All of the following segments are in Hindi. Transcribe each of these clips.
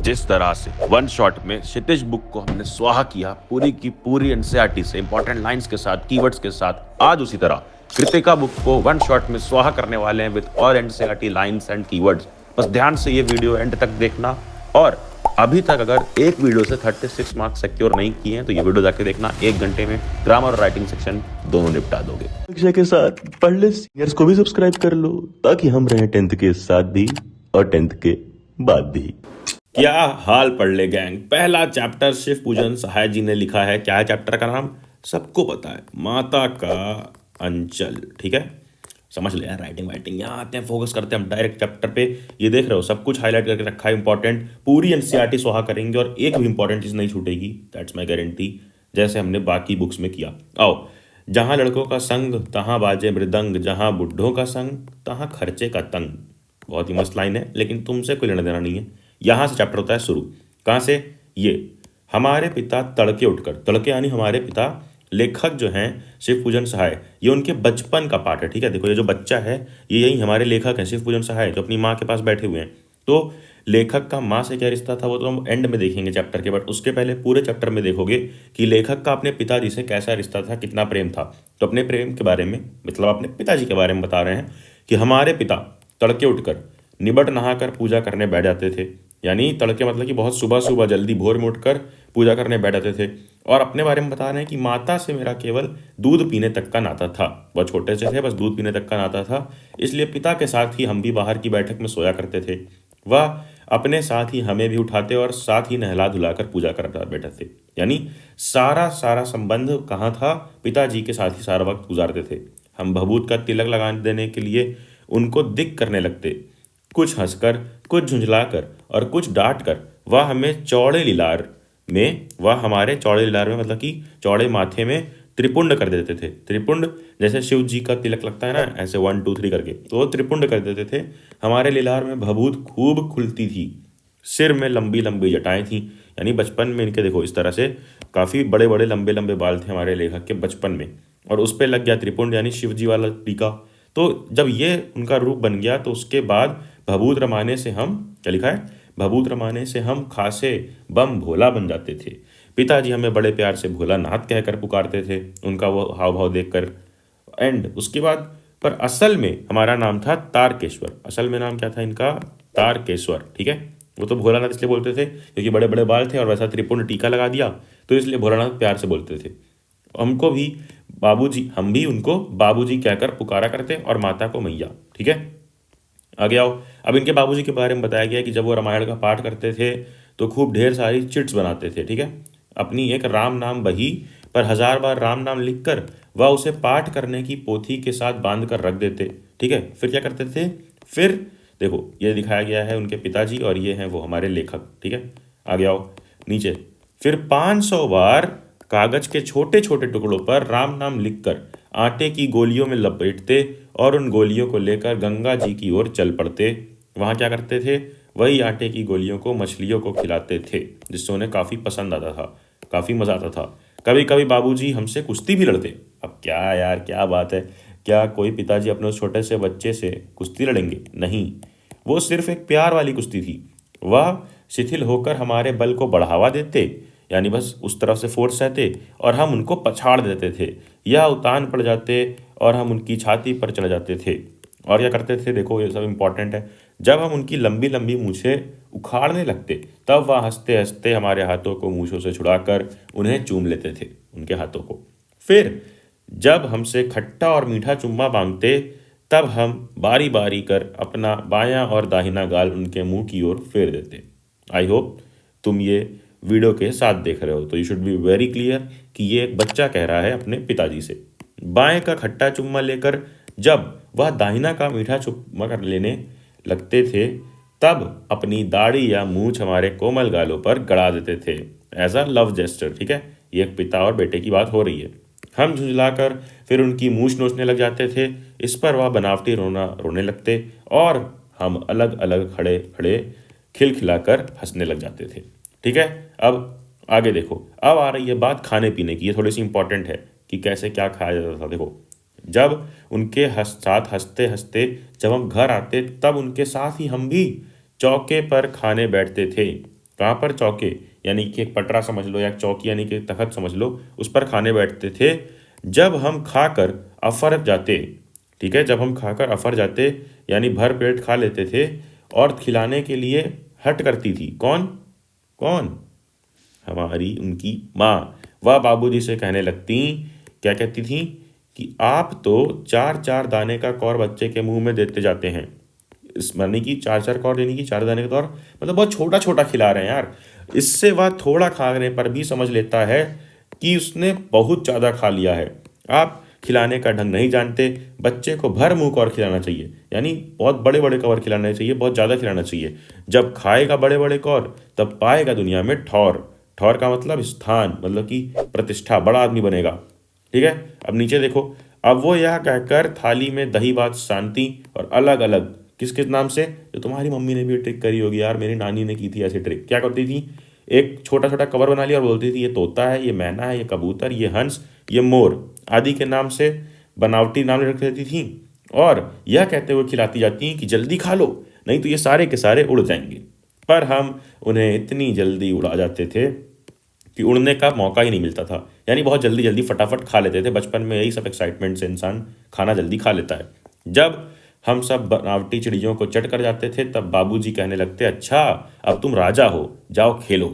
जिस तरह से वन शॉट में क्षितिज बुक को हमने स्वाहा किया पूरी की पूरी एनसीईआरटी से इंपॉर्टेंट लाइंस के साथ, कीवर्ड्स के साथ, आज उसी तरह कृतिका बुक को वन शॉट में स्वाहा करने वाले हैं with all NCERT lines and keywords. बस ध्यान से ये वीडियो एंड तक देखना, और अभी तक अगर एक वीडियो से 36 मार्क्स सिक्योर नहीं किए हैं तो ये वीडियो जाके देखना। 1 घंटे में ग्रामर और राइटिंग सेक्शन दोनों निपटा दोगे। परीक्षा के साथ पढ़ ले सीनियर्स को भी सब्सक्राइब कर लो ताकि हम रहें 10th के साथ भी और 10th के बाद भी। क्या हाल पढ़ ले गैंग। पहला चैप्टर शिव पूजन सहाय जी ने लिखा है। क्या है चैप्टर का नाम? सबको पता है, माता का अंचल। ठीक है, समझ ले यार। राइटिंग यहाँ आते हैं, फोकस करते हैं हम डायरेक्ट चैप्टर पे। ये देख रहे हो सब कुछ हाईलाइट करके रखा है इंपॉर्टेंट। पूरी एनसीईआरटी स्वाहा करेंगे और एक भी इंपॉर्टेंट चीज नहीं छूटेगी, दैट्स माय गारंटी, जैसे हमने बाकी बुक्स में किया। आओ, जहां लड़कों का संग तहां बाजे मृदंग, जहां बुढ़ों का संग तहां खर्चे का तंग। बहुत ही मस्त लाइन है, लेकिन तुमसे कोई लेना देना नहीं है। यहां से चैप्टर होता है शुरू। कहां से? ये हमारे पिता तड़के उठकर, तड़के यानी हमारे पिता, लेखक जो हैं शिव पूजन सहाय, ये उनके बचपन का पार्ट है। ठीक है, देखो ये जो बच्चा है ये यही हमारे लेखक हैं शिव पूजन सहाय, जो अपनी माँ के पास बैठे हुए हैं। तो लेखक का माँ से क्या रिश्ता था वो तो हम एंड में देखेंगे चैप्टर के, बट उसके पहले पूरे चैप्टर में देखोगे कि लेखक का अपने पिताजी से कैसा रिश्ता था, कितना प्रेम था। तो अपने प्रेम के बारे में, मतलब अपने पिताजी के बारे में बता रहे हैं कि हमारे पिता तड़के उठकर निबट नहाकर पूजा करने बैठ जाते थे। यानी तड़के मतलब कि बहुत सुबह सुबह जल्दी भोर में उठकर पूजा करने बैठ जाते थे। और अपने बारे में बता रहे हैं कि माता से मेरा केवल दूध पीने तक का नाता था। बहुत छोटे से थे, बस दूध पीने तक का नाता था, इसलिए पिता के साथ ही हम भी बाहर की बैठक में सोया करते थे। वह अपने साथ ही हमें भी उठाते और साथ ही नहला धुलाकर पूजा करता बैठे थे। यानी सारा सारा संबंध कहाँ था? पिताजी के साथ ही सारा वक्त गुजारते थे। हम भभूत का तिलक लगा देने के लिए उनको दिक करने लगते, कुछ हंसकर, कुछ झुंझलाकर और कुछ डांट कर। वह हमें चौड़े लीलार में, वह हमारे चौड़े लीलार में मतलब कि चौड़े माथे में त्रिपुंड कर देते थे। त्रिपुंड जैसे शिव जी का तिलक लगता है ना, ऐसे 1 2 3 करके, तो वो त्रिपुंड कर देते थे। हमारे लीलार में भभूत खूब खुलती थी, सिर में लंबी लंबी जटाएं थीं। यानी बचपन में इनके देखो इस तरह से काफ़ी बड़े बड़े लंबे लंबे बाल थे हमारे लेखक के बचपन में, और उस पर लग गया त्रिपुंड यानी शिव जी वाला टीका। तो जब ये उनका रूप बन गया तो उसके बाद भभूत रमाने से हम, क्या लिखा है? भभूत रमाने से हम खासे बम भोला बन जाते थे। पिताजी हमें बड़े प्यार से भोलानाथ कहकर पुकारते थे, उनका वो हाव भाव देखकर। एंड उसके बाद, पर असल में हमारा नाम था तारकेश्वर। असल में नाम क्या था इनका? तारकेश्वर। ठीक है, वो तो भोलानाथ इसलिए बोलते थे क्योंकि बड़े बड़े बाल थे और वैसा त्रिपुंड टीका लगा दिया, तो इसलिए भोलानाथ प्यार से बोलते थे। हमको भी बाबूजी, हम भी उनको बाबूजी कहकर पुकारा करते और माता को मैया। ठीक है, आगे आओ। अब इनके बाबूजी के बारे में बताया गया कि जब वो रामायण का पाठ करते थे तो खूब ढेर सारी चिट्स बनाते थे। ठीक है, अपनी एक राम नाम बही पर 1000 बार राम नाम लिखकर वह उसे पाठ करने की पोथी के साथ बांध कर रख देते। ठीक है, फिर क्या करते थे? फिर देखो ये दिखाया गया है उनके पिताजी और ये हैं वो हमारे लेखक। ठीक है, आगे आओ नीचे। फिर 500 बार कागज के छोटे छोटे टुकड़ों पर राम नाम लिखकर आटे की गोलियों में लपेटते और उन गोलियों को लेकर गंगा जी की ओर चल पड़ते। वहाँ क्या करते थे? वही आटे की गोलियों को मछलियों को खिलाते थे, जिससे उन्हें काफ़ी पसंद आता था, काफ़ी मज़ा आता था। कभी कभी बाबूजी हमसे कुश्ती भी लड़ते। अब क्या यार, क्या बात है, क्या कोई पिताजी अपने उस छोटे से बच्चे से कुश्ती लड़ेंगे? नहीं, वो सिर्फ एक प्यार वाली कुश्ती थी। वह शिथिल होकर हमारे बल को बढ़ावा देते, यानी बस उस तरफ से फोर्स रहते और हम उनको पछाड़ देते थे, या उतान पड़ जाते और हम उनकी छाती पर चढ़ जाते थे। और क्या करते थे? देखो ये सब इंपॉर्टेंट है। जब हम उनकी लंबी लंबी मूछें उखाड़ने लगते तब वह हंसते हंसते हमारे हाथों को मूछों से छुड़ाकर उन्हें चूम लेते थे, उनके हाथों को। फिर जब हमसे खट्टा और मीठा चुम्मा मांगते तब हम बारी बारी कर अपना बायां और दाहिना गाल उनके मुंह की ओर फेर देते। आई होप तुम ये वीडियो के साथ देख रहे हो, तो you should be very clear कि ये एक बच्चा कह रहा है अपने पिताजी से। बाएं का खट्टा चुम्मा लेकर जब वह दाहिना का मीठा चुम्मा कर लेने लगते थे तब अपनी दाढ़ी या मूछ हमारे कोमल गालों पर गड़ा देते थे, एज अ लव जेस्टर। ठीक है, ये एक पिता और बेटे की बात हो रही है। हम झुंझलाकर फिर उनकी मूछ नोचने लग जाते थे। इस पर वह बनावटी रोने लगते और हम अलग अलग खड़े खड़े खिलखिलाकर हंसने लग जाते थे। ठीक है, अब आगे देखो। अब आ रही है बात खाने पीने की। ये थोड़ी सी इंपॉर्टेंट है कि कैसे क्या खाया जाता था। देखो, जब उनके साथ हंसते हंसते जब हम घर आते तब उनके साथ ही हम भी चौके पर खाने बैठते थे। कहाँ पर? चौके, यानी कि एक पटरा समझ लो या चौकी यानी कि तख्त समझ लो, उस पर खाने बैठते थे। जब हम खाकर अफर जाते, ठीक है, जब हम खाकर अफर जाते यानी भर पेट खा लेते थे और खिलाने के लिए हट करती थी। कौन? कौन? हमारी उनकी माँ। वह बाबूजी से कहने लगती, क्या कहती थी? कि आप तो चार चार दाने का कौर बच्चे के मुंह में देते जाते हैं। इस माने कि चार चार कौर देने की, चार दाने का कौर मतलब बहुत छोटा छोटा खिला रहे हैं यार। इससे वह थोड़ा खाने पर भी समझ लेता है कि उसने बहुत ज़्यादा खा लिया है। आप खिलाने का ढंग नहीं जानते। बच्चे को भर मुंह कौर खिलाना चाहिए, यानी बहुत बड़े बड़े कौर खिलाने चाहिए, बहुत ज़्यादा खिलाना चाहिए। जब खाएगा बड़े बड़े कौर तब पाएगा दुनिया में ठौर। ठौर का मतलब स्थान, मतलब कि प्रतिष्ठा, बड़ा आदमी बनेगा। ठीक है, अब नीचे देखो। अब वो यह कहकर थाली में दही भात शांति और अलग अलग, किस किस नाम से? जो तुम्हारी मम्मी ने भी ट्रिक करी होगी यार, मेरी नानी ने की थी ऐसी ट्रिक। क्या करती थी? एक छोटा छोटा कवर बना लिया और बोलती थी ये तोता है, ये मैना है, ये कबूतर, ये हंस, ये मोर आदि के नाम से बनावटी नाम रख देती थी और यह कहते हुए खिलाती जाती कि जल्दी खा लो, नहीं तो ये सारे के सारे उड़ जाएंगे। पर हम उन्हें इतनी जल्दी उड़ा जाते थे कि उड़ने का मौका ही नहीं मिलता था, यानी बहुत जल्दी जल्दी फटाफट खा लेते थे। बचपन में यही सब एक्साइटमेंट से इंसान खाना जल्दी खा लेता है। जब हम सब बनावटी चिड़ियों को चट कर जाते थे तब बाबूजी कहने लगते, अच्छा अब तुम राजा हो, जाओ खेलो।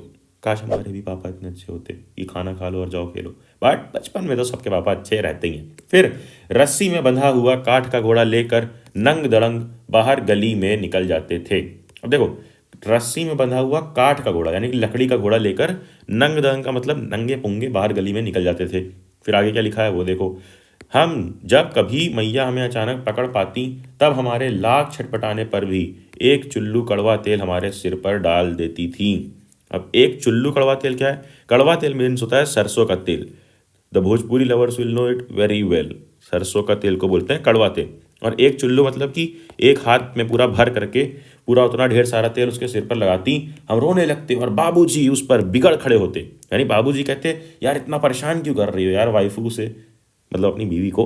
काश हमारे भी पापा इतने अच्छे होते कि खाना खा लो और जाओ खेलो, बट बचपन में तो सबके पापा अच्छे रहते ही हैं। फिर रस्सी में बंधा हुआ काठ का घोड़ा लेकर नंग दड़ंग बाहर गली में निकल जाते थे। अब देखो, रस्सी में बंधा हुआ काठ का घोड़ा यानी कि लकड़ी का घोड़ा लेकर नंग दंग का मतलब नंगे पुंगे बाहर गली में निकल जाते थे। फिर आगे क्या लिखा है वो देखो। हम जब कभी मैया हमें अचानक पकड़ पाती तब हमारे लाख छटपटाने पर भी एक चुल्लू कड़वा तेल हमारे सिर पर डाल देती थी। अब एक चुल्लू कड़वा तेल क्या है? कड़वा तेल मीन्स होता है सरसों का तेल। The Bhojpuri lovers will know it very well. सरसों का तेल को बोलते हैं कड़वा तेल। और एक चुल्लू मतलब कि एक हाथ में पूरा भर करके पूरा उतना ढेर सारा तेल उसके सिर पर लगाती। हम रोने लगते और बाबूजी उस पर बिगड़ खड़े होते, यानी बाबूजी कहते यार इतना परेशान क्यों कर रही हो यार वाइफू से, मतलब अपनी बीवी को।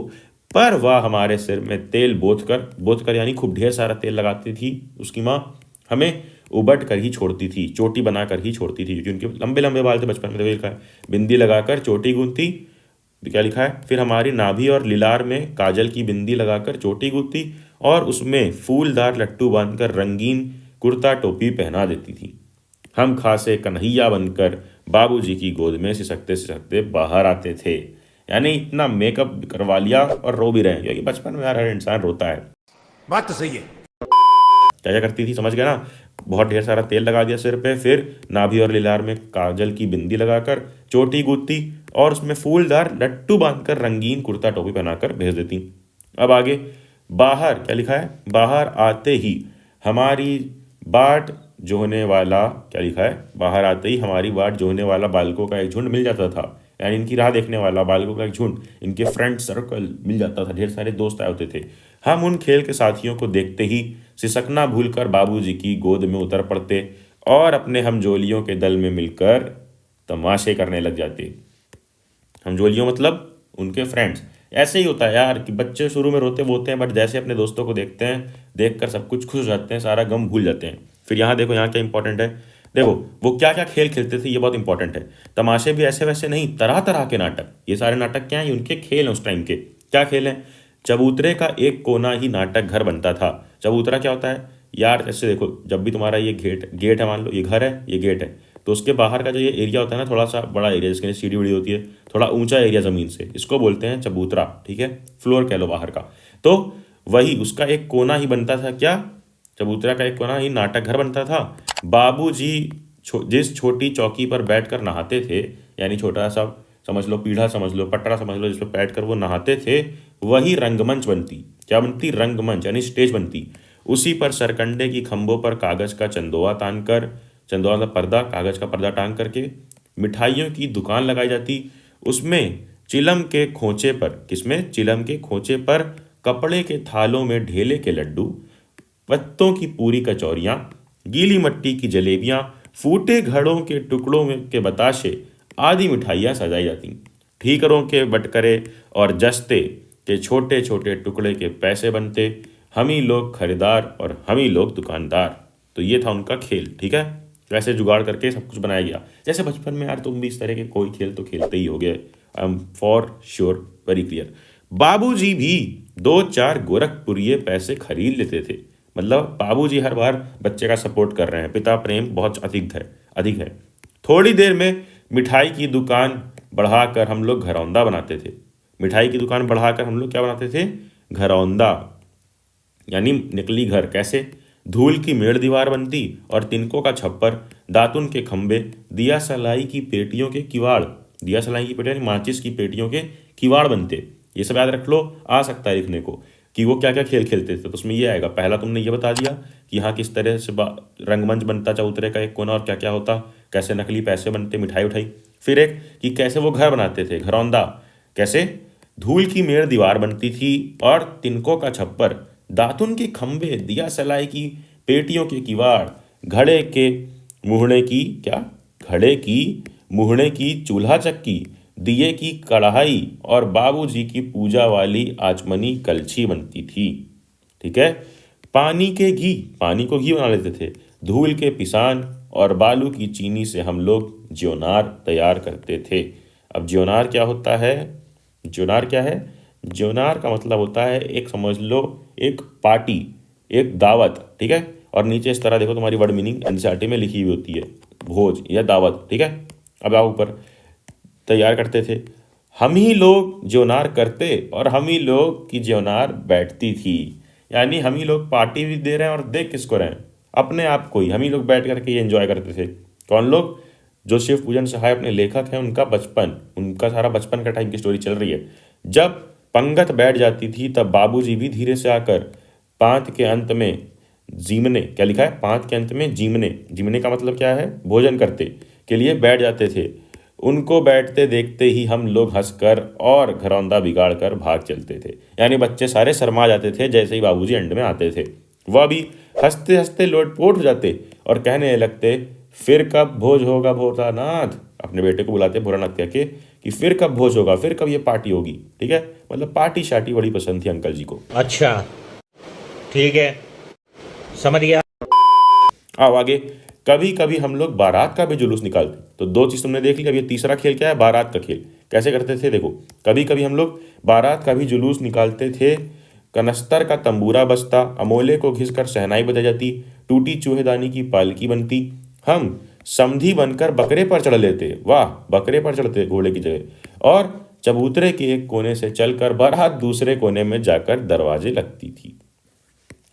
पर वह हमारे सिर में तेल बोत कर यानी खूब ढेर सारा तेल लगाती थी उसकी माँ। हमें उबट कर ही छोड़ती थी, चोटी बनाकर ही छोड़ती थी, क्योंकि उनके लंबे लंबे बाल थे। बचपन में तो लिखा है बिंदी लगाकर चोटी गूंथती। क्या लिखा है? फिर हमारी नाभि और लिलार में काजल की बिंदी लगाकर चोटी गूंथती और उसमें फूलदार लट्टू बांधकर रंगीन कुर्ता टोपी पहना देती थी। हम खासे कन्हैया बनकर बाबूजी की गोद में सिसकते सिसकते बाहर आते थे। यानी इतना मेकअप करवा लिया और रो भी रहे हैं, क्योंकि बचपन में यार हर इंसान रोता है। बात तो सही है। क्या क्या करती थी समझ गया ना? बहुत ढेर सारा तेल लगा दिया सिर पे, फिर नाभि और लिलार में काजल की बिंदी लगाकर चोटी गूंथती और उसमें फूलदार लट्टू बांधकर रंगीन कुर्ता टोपी पहनाकर भेज देती। अब आगे बाहर क्या लिखा है? बाहर आते ही हमारी बाट जोहने वाला, क्या लिखा है? बाहर आते ही हमारी बाट जोहने वाला बालकों का एक झुंड मिल जाता था, यानी इनकी राह देखने वाला बालकों का एक झुंड, इनके फ्रेंड सर्कल मिल जाता था, ढेर सारे दोस्त आए होते थे। हम उन खेल के साथियों को देखते ही सिसकना भूलकर बाबूजी की गोद में उतर पड़ते और अपने हमजोलियों के दल में मिलकर तमाशे करने लग जाते। हमजोलियों मतलब उनके फ्रेंड्स। ऐसे ही होता है यार कि बच्चे शुरू में रोते बोते हैं, बट जैसे अपने दोस्तों को देखते हैं, देखकर सब कुछ खुश हो जाते हैं, सारा गम भूल जाते हैं। फिर यहाँ देखो, यहाँ क्या इंपॉर्टेंट है, देखो वो क्या क्या खेल खेलते थे, ये बहुत इंपॉर्टेंट है। तमाशे भी ऐसे वैसे नहीं, तरह तरह के नाटक। ये सारे नाटक क्या हैं? ये उनके खेल हैं उस टाइम के। क्या खेल हैं? चबूतरे का एक कोना ही नाटक घर बनता था। चबूतरा क्या होता है यार? जैसे देखो, जब भी तुम्हारा ये गेट है, मान लो ये घर है, ये गेट है, तो उसके बाहर का जो ये एरिया होता है ना, थोड़ा सा बड़ा एरिया जिसके लिए सीढ़ी बड़ी होती है, थोड़ा ऊंचा एरिया ज़मीन से, इसको बोलते हैं चबूतरा। ठीक है, फ्लोर कह लो बाहर का। तो वही उसका एक कोना ही बनता था। क्या? चबूतरा का एक कोना ही नाटक घर बनता था। बाबूजी जिस छोटी चौकी पर बैठकर नहाते थे, यानी छोटा सा समझ लो, पीढ़ा समझ लो, पटरा समझ लो, जिस पर बैठकर वो नहाते थे, वही रंगमंच बनती। क्या बनती? रंगमंच, यानी स्टेज बनती। उसी पर सरकंडे की खंभों पर कागज का चंदोआ तान कर, चंदोआ का पर्दा, कागज का पर्दा टांग करके मिठाइयों की दुकान लगाई जाती। उसमें चिलम के खोचे पर, किसमें? चिलम के खोचे पर कपड़े के थालों में ढेले के लड्डू, पत्तों की पूरी कचौरियाँ, गीली मट्टी की जलेबियाँ, फूटे घड़ों के टुकड़ों में के बताशे आदि मिठाइयाँ सजाई जाती। ठीकरों के बटकरे और जस्ते के छोटे छोटे टुकड़े के पैसे बनते। हम ही लोग खरीदार और हम ही लोग दुकानदार। तो ये था उनका खेल। ठीक है, ऐसे जुगाड़ करके सब कुछ बनाया गया। जैसे बचपन में यार तुम भी इस तरह के कोई खेल तो खेलते ही होगे, I am for sure very clear. बाबूजी भी 2-4 गोरखपुरिये पैसे खरीद लेते थे। मतलब बाबूजी हर बार बच्चे का सपोर्ट कर रहे हैं, पिता प्रेम बहुत अधिक है। थोड़ी देर में मिठाई की दुकान बढ़ाकर हम लोग घरौंदा बनाते थे। मिठाई की दुकान बढ़ाकर हम लोग क्या बनाते थे? घरौंदा, यानी निकली घर। कैसे? धूल की मेड़ दीवार बनती और तिनकों का छप्पर, दातुन के खंबे, दिया सलाई की पेटियों के किवाड़, दिया सलाई की पेटियां माचिस की पेटियों के किवाड़ बनते। ये सब याद रख लो, आ सकता है लिखने को कि वो क्या क्या खेल खेलते थे। तो उसमें ये आएगा, पहला तुमने ये बता दिया कि यहाँ किस तरह से रंगमंच बनता चबूतरे का एक कोना और क्या क्या होता, कैसे नकली पैसे बनते, मिठाई उठाई। फिर एक कि कैसे वो घर बनाते थे, घरौंदा। कैसे? धूल की मेड़ दीवार बनती थी और तिनकों का छप्पर, दातुन के खंबे, दिया सलाई की पेटियों के किवाड़, घड़े के मुहणे की क्या घड़े की मुहणे की चूल्हा चक्की, दिए की कढ़ाई और बाबूजी की पूजा वाली आचमनी कलछी बनती थी। ठीक है। पानी को घी बना लेते थे। धूल के पिसान और बालू की चीनी से हम लोग ज्योनार तैयार करते थे। अब ज्योनार क्या होता है? ज्योनार क्या है? ज्योनार का मतलब होता है एक, समझ लो, एक पार्टी, एक दावत। ठीक है। और नीचे इस तरह देखो, तुम्हारी वर्ड मीनिंग एनसीईआरटी में लिखी हुई होती है, भोज या दावत। ठीक है। अब आओ ऊपर, तैयार करते थे। हम ही लोग ज्योनार करते और हम ही लोग की ज्योनार बैठती थी। यानी हम ही लोग पार्टी भी दे रहे हैं और देख किसको रहे हैं? अपने आप को ही। हम ही लोग बैठ करके ये एंजॉय करते थे। कौन लोग? जो शिव पूजन सहाय अपने लेखक हैं, उनका सारा बचपन का टाइम की स्टोरी चल रही है। जब पंगत बैठ जाती थी तब बाबूजी भी धीरे से आकर पांत के अंत में जीमने, क्या लिखा है? पांत के अंत में जीमने का मतलब क्या है? भोजन करते के लिए बैठ जाते थे। उनको बैठते देखते ही हम लोग हंसकर और घरौंदा बिगाड़ कर भाग चलते थे। यानी बच्चे सारे शर्मा जाते थे जैसे ही बाबूजी एंड में आते थे। वह भी हंसते हंसते लोटपोट हो जाते और कहने लगते, फिर कब भोज होगा भोलानाथ। अपने बेटे को बुलाते भोलानाथ कह के कि फिर कब भोज होगा, फिर कब ये पार्टी होगी। ठीक है। मतलब पार्टी शार्टी बड़ी पसंद थी अंकल जी को। अच्छा, ठीक है, समझ गया। आओ आगे। कभी कभी हम लोग बारात का भी जुलूस निकालते। तो 2 चीज तुमने देख ली। अब ये तीसरा खेल क्या है? बारात का खेल। कैसे करते थे? देखो, कभी कभी हम लोग बारात का भी जुलूस निकालते थे। कनस्तर का तंबूरा बजता, अमोले को घिसकर शहनाई बजाई जाती, टूटी चूहेदानी की पालकी बनती, हम समधी बनकर बकरे पर चढ़ लेते। वाह, बकरे पर चढ़ते घोड़े की जगह। और चबूतरे के एक कोने से चलकर बारात दूसरे कोने में जाकर दरवाजे लगती थी।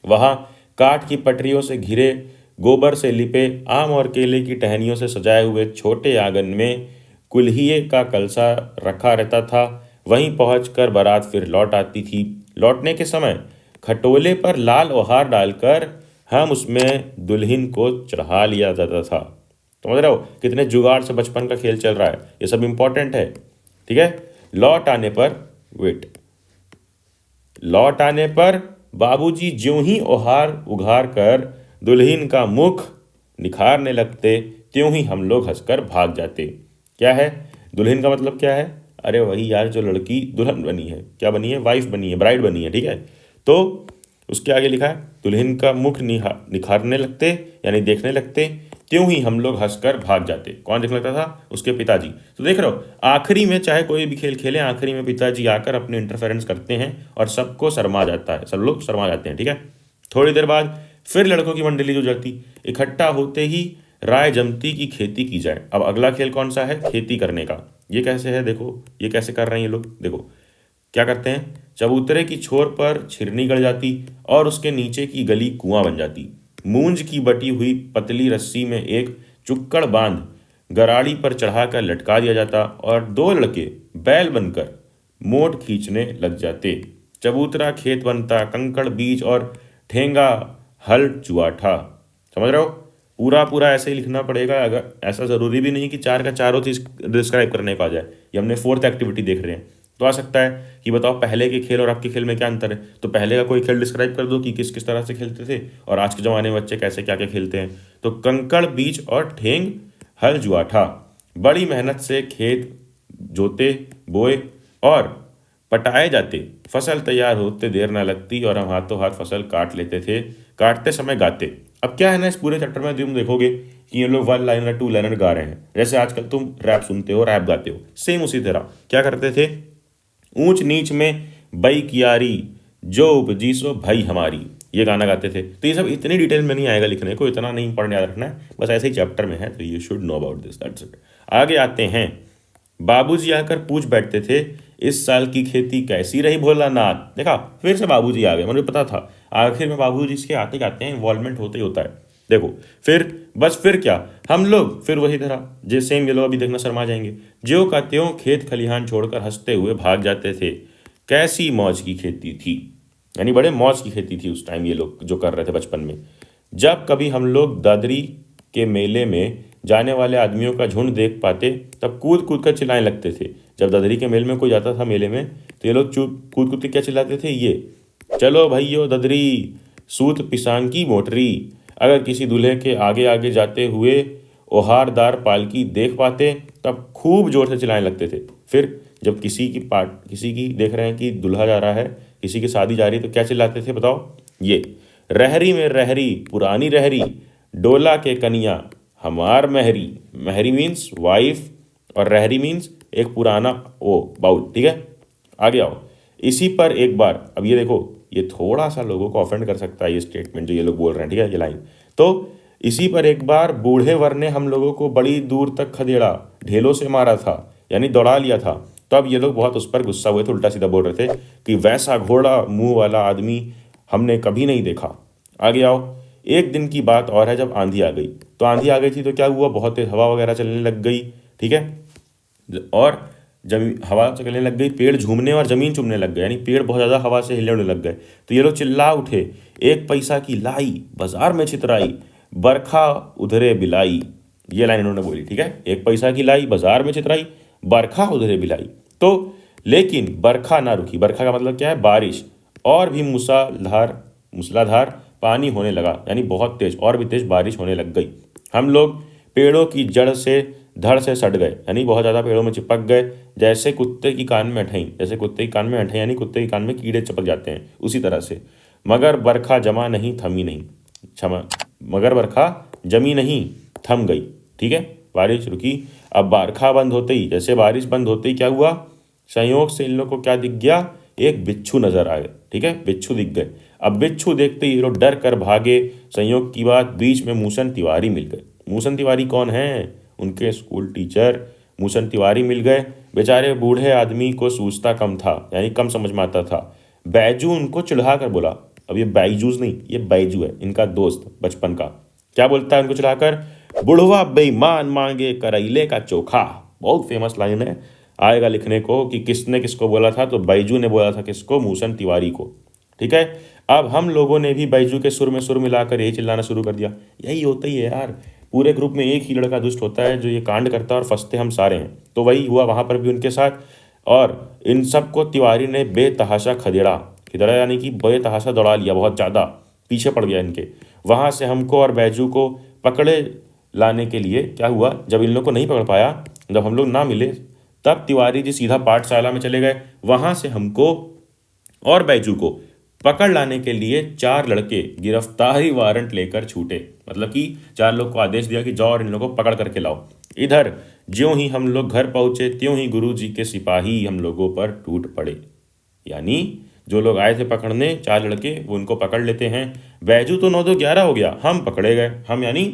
वहां काठ की पटरियों से घिरे, गोबर से लिपे, आम और केले की टहनियों से सजाए हुए छोटे आंगन में कुल्हिए का कलसा रखा रहता था। वहीं पहुंचकर बारात फिर लौट आती थी। लौटने के समय खटोले पर लाल ओहार डालकर हम उसमें दुल्हन को चढ़ा लिया जाता था। समझ रहे हो कितने जुगाड़ से बचपन का खेल चल रहा है? ये सब इंपॉर्टेंट है। ठीक है। लौट आने पर बाबूजी ज्यों ही ओहार उघार कर दुल्हन का मुख निखारने लगते, त्यों ही हम लोग हंसकर भाग जाते। क्या है? दुल्हन का मतलब क्या है? अरे वही यार, जो लड़की दुल्हन बनी है, क्या बनी है? वाइफ बनी है, ब्राइड बनी है। ठीक है। तो उसके आगे लिखा है, दुल्हन का मुख निखारने लगते, यानी देखने लगते, त्यों ही हम लोग हंसकर भाग जाते। कौन देखने लगता था? उसके पिताजी। तो देख रहे हो, आखिरी में चाहे कोई भी खेल खेले, आखिरी में पिताजी आकर अपने इंटरफेरेंस करते हैं और सबको शर्मा जाता है, सब लोग शर्मा जाते हैं। ठीक है। थोड़ी देर बाद फिर लड़कों की मंडली जो जाती, इकट्ठा होते ही राय जमती की खेती की जाए। अब अगला खेल कौन सा है? खेती करने का। ये कैसे है? देखो, ये कैसे कर रहे हैं ये लोग। देखो क्या करते हैं, चबूतरे की छोर पर छिरनी गड़ जाती और उसके नीचे की गली कुआं बन जाती। मूंज की बटी हुई पतली रस्सी में एक चुक्कड़ बांध गराड़ी पर चढ़ाकर लटका दिया जाता और 2 लड़के बैल बनकर मोट खींचने लग जाते। चबूतरा खेत बनता, कंकड़ बीज और ठेंगा हल चुआठा। समझ रहे हो? पूरा ऐसे ही लिखना पड़ेगा। अगर ऐसा ज़रूरी भी नहीं कि 4 का चारों चीज़ डिस्क्राइब करने को आ जाए। ये हमने 4th एक्टिविटी देख रहे हैं, तो आ सकता है कि बताओ पहले के खेल और अब के खेल में क्या अंतर है। तो पहले का कोई खेल डिस्क्राइब कर दो कि किस किस तरह से खेलते थे और आज के ज़माने में बच्चे कैसे क्या क्या खेलते हैं। तो कंकड़ बीज और ठेंग हल जुआठा, बड़ी मेहनत से खेत जोते, बोए और पटाए जाते। फसल तैयार होते देर न लगती और हम हाथों हाथ फसल काट लेते थे। काटते समय गाते, अब क्या है ना, इस पूरे चैप्टर में तुम देखोगे कि ये लोग वन लाइनर टू लाइनर गा रहे हैं, जैसे आजकल तुम रैप सुनते हो, रैप गाते हो, सेम उसी तरह क्या करते थे, ऊंच नीच में बई कियारी, जो उपजी सो भाई हमारी, ये गाना गाते थे। तो ये सब इतनी डिटेल में नहीं आएगा लिखने को, इतना नहीं पढ़ने याद रखना है, बस ऐसे ही चैप्टर में है, तो you should know about this, that's it. आगे आते हैं, बाबूजी आकर पूछ बैठते थे, इस साल की खेती कैसी रही भोलानाथ। देखा, फिर से बाबूजी आ गए, मुझे पता था आखिर में बाबूजी इसके आते आते हैं, इन्वॉल्वमेंट होते ही होता है। देखो फिर बस फिर क्या, हम लोग फिर वही तरह जे सेम, ये लोग अभी देखना शर्मा जाएंगे, ज्यों का त्यों खेत खलिहान छोड़कर हंसते हुए भाग जाते थे। कैसी मौज की खेती थी, यानी बड़े मौज की खेती थी उस टाइम ये लोग जो कर रहे थे बचपन में। जब कभी हम लोग दादरी के मेले में जाने वाले आदमियों का झुंड देख पाते, तब कूद कूद कर चिल्लाने लगते थे। जब दादरी के मेले में कोई जाता था मेले में, तो ये लोग कूद कूद के क्या चिल्लाते थे, ये चलो भैयो ददरी, सूत पिसान की मोटरी। अगर किसी दूल्हे के आगे आगे जाते हुए ओहारदार पालकी देख पाते, तब खूब जोर से चिल्लाने लगते थे। फिर जब किसी की देख रहे हैं कि दूल्हा जा रहा है, किसी की शादी जा रही है, तो क्या चिल्लाते थे बताओ, ये रहरी में रहरी पुरानी रहरी, डोला के कनिया हमार महरी। महरी मीन्स वाइफ और रहरी मीन्स एक पुराना वो बाउल, ठीक है। आगे आओ, इसी पर एक बार, अब ये देखो, ये थोड़ा सा लोगों को ऑफेंड कर सकता है ये स्टेटमेंट जो ये लोग बोल रहे हैं, ठीक है, ये लाइन। तो इसी पर एक बार बूढ़े वर ने हम लोगों को बड़ी दूर तक खदेड़ा, ढेलों से मारा था, यानी दौड़ा लिया था। तो अब ये लोग बहुत उस पर गुस्सा हुए थे, उल्टा सीधा बोल रहे थे कि वैसा घोड़ा मुंह वाला आदमी हमने कभी नहीं देखा। आगे आओ, एक दिन की बात और है, जब आंधी आ गई। तो आंधी आ गई थी तो क्या हुआ, बहुत तेज हवा वगैरह चलने लग गई, ठीक है, और हवा चलने लग गई, पेड़ झूमने और जमीन चूमने लग गए, यानी पेड़ बहुत ज़्यादा हवा से हिलने लग गए। तो ये लोग चिल्ला उठे, एक पैसा की लाई बाजार में छितराई, बरखा उधरे बिलाई। ये लाइन इन्होंने बोली, ठीक है, एक पैसा की लाई बाजार में छितराई, बरखा उधरे बिलाई। तो लेकिन बरखा ना रुकी, बरखा का मतलब क्या है, बारिश, और भी मूसलाधार पानी होने लगा, यानी बहुत तेज, और भी तेज बारिश होने लग गई। हम लोग पेड़ों की जड़ से धड़ से सट गए, यानी बहुत ज़्यादा पेड़ों में चिपक गए, जैसे कुत्ते की कान में अठई, जैसे कुत्ते की कान में अठई यानी कुत्ते की कान में कीड़े चिपक जाते हैं, उसी तरह से। मगर बरखा जमा नहीं थमी नहीं, क्षमा, मगर बरखा जमी नहीं थम गई, ठीक है, बारिश रुकी। अब बरखा बंद होते ही, जैसे बारिश बंद होते ही क्या हुआ, संयोग से इन लोग को क्या दिख गया, एक बिच्छू नजर आए, ठीक है, बिच्छू दिख गए। अब बिच्छू देखते ही ये लोग डर कर भागे। संयोग की बात, बीच में मूसन तिवारी मिल गए। मूसन तिवारी कौन है, उनके स्कूल टीचर मूसन तिवारी मिल गए। बेचारे बूढ़े आदमी को सूझता कम था, यानी कम समझ में आता था। बैजू उनको चिढ़ा कर बोला, अब ये बैजूज नहीं, ये बैजू है, इनका दोस्त बचपन का। क्या बोलता है उनको चिढ़ाकर, बुढ़वा बेईमान मांगे करैले का चोखा। बहुत फेमस लाइन है, आएगा लिखने को कि किसने किसको बोला था, तो बैजू ने बोला था किसको, मूसन तिवारी को, ठीक है। अब हम लोगों ने भी बैजू के सुर में सुर मिलाकर यही चिल्लाना शुरू कर दिया। यही होता ही है यार, पूरे ग्रुप में एक ही लड़का दुष्ट होता है जो ये कांड करता है और फंसते हम सारे हैं। तो वही हुआ वहाँ पर भी उनके साथ, और इन सबको तिवारी ने बेतहाशा खदेड़ा यानी कि बेतहाशा दौड़ा लिया, बहुत ज़्यादा पीछे पड़ गया इनके। वहाँ से हमको और बैजू को पकड़े लाने के लिए क्या हुआ, जब इन लोग को नहीं पकड़ पाया, जब हम लोग ना मिले, तब तिवारी जी सीधा पाठशाला में चले गए। वहाँ से हमको और बैजू को पकड़ लाने के लिए 4 लड़के गिरफ्तारी वारंट लेकर छूटे, मतलब कि 4 लोग को आदेश दिया कि जाओ और इन लोगों को पकड़ करके लाओ। इधर ज्यों ही हम लोग घर पहुंचे, त्यों ही गुरु जी के सिपाही हम लोगों पर टूट पड़े, यानी जो लोग आए थे पकड़ने 4 लड़के, वो उनको पकड़ लेते हैं। बैजू तो 9-2-11 हो गया, हम पकड़े गए, हम यानी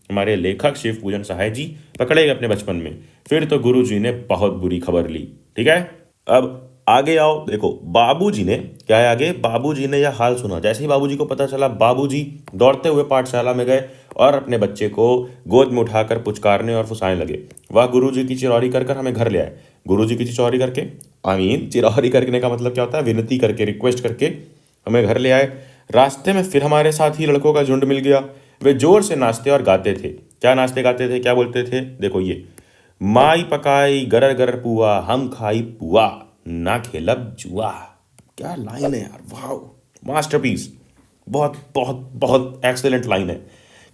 हमारे लेखक शिव पूजन सहाय जी पकड़े गए अपने बचपन में। फिर तो गुरु जी ने बहुत बुरी खबर ली, ठीक है। अब आगे आओ, देखो बाबूजी ने क्या है, आगे बाबूजी ने यह हाल सुना। जैसे ही बाबूजी को पता चला, बाबूजी दौड़ते हुए पाठशाला में गए और अपने बच्चे को गोद में उठाकर पुचकारने और फुसाने लगे। वह गुरुजी की चिरौरी कर हमें घर ले आए। गुरुजी की चिरौरी करके, चिरौरी करने का मतलब क्या होता है, विनती करके, रिक्वेस्ट करके हमें घर ले आए। रास्ते में फिर हमारे साथ ही लड़कों का झुंड मिल गया। वे जोर से नाचते और गाते थे। क्या नाचते गाते थे, क्या बोलते थे, देखो ये, माई पकाई गरर गरर पुआ, हम खाई पुआ, ना खेलब जुआ। क्या लाइन है यार, वाह, मास्टरपीस, बहुत बहुत बहुत एक्सेलेंट लाइन है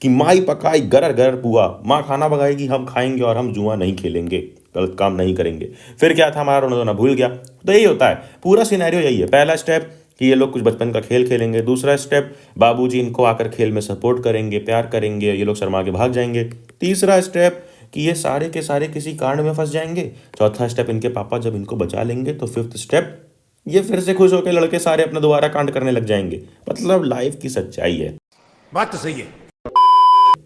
कि माई पकाई गरर गरर पुआ, माँ खाना पकाएगी, हम खाएंगे और हम जुआ नहीं खेलेंगे, गलत काम नहीं करेंगे। फिर क्या था, हमारा रोना धोना भूल गया। तो यही होता है, पूरा सिनेरियो यही है। पहला स्टेप कि ये लोग कुछ बचपन का खेल खेलेंगे। दूसरा स्टेप, बाबूजी इनको आकर खेल में सपोर्ट करेंगे, प्यार करेंगे, ये लोग शर्मा के भाग जाएंगे। तीसरा स्टेप कि ये सारे के सारे किसी कांड में फंस जाएंगे। चौथा स्टेप, इनके पापा जब इनको बचा लेंगे। तो फिफ्थ स्टेप, ये फिर से खुश होकर लड़के सारे अपना दोबारा कांड करने लग जाएंगे। मतलब लाइफ की सच्चाई है। बात तो सही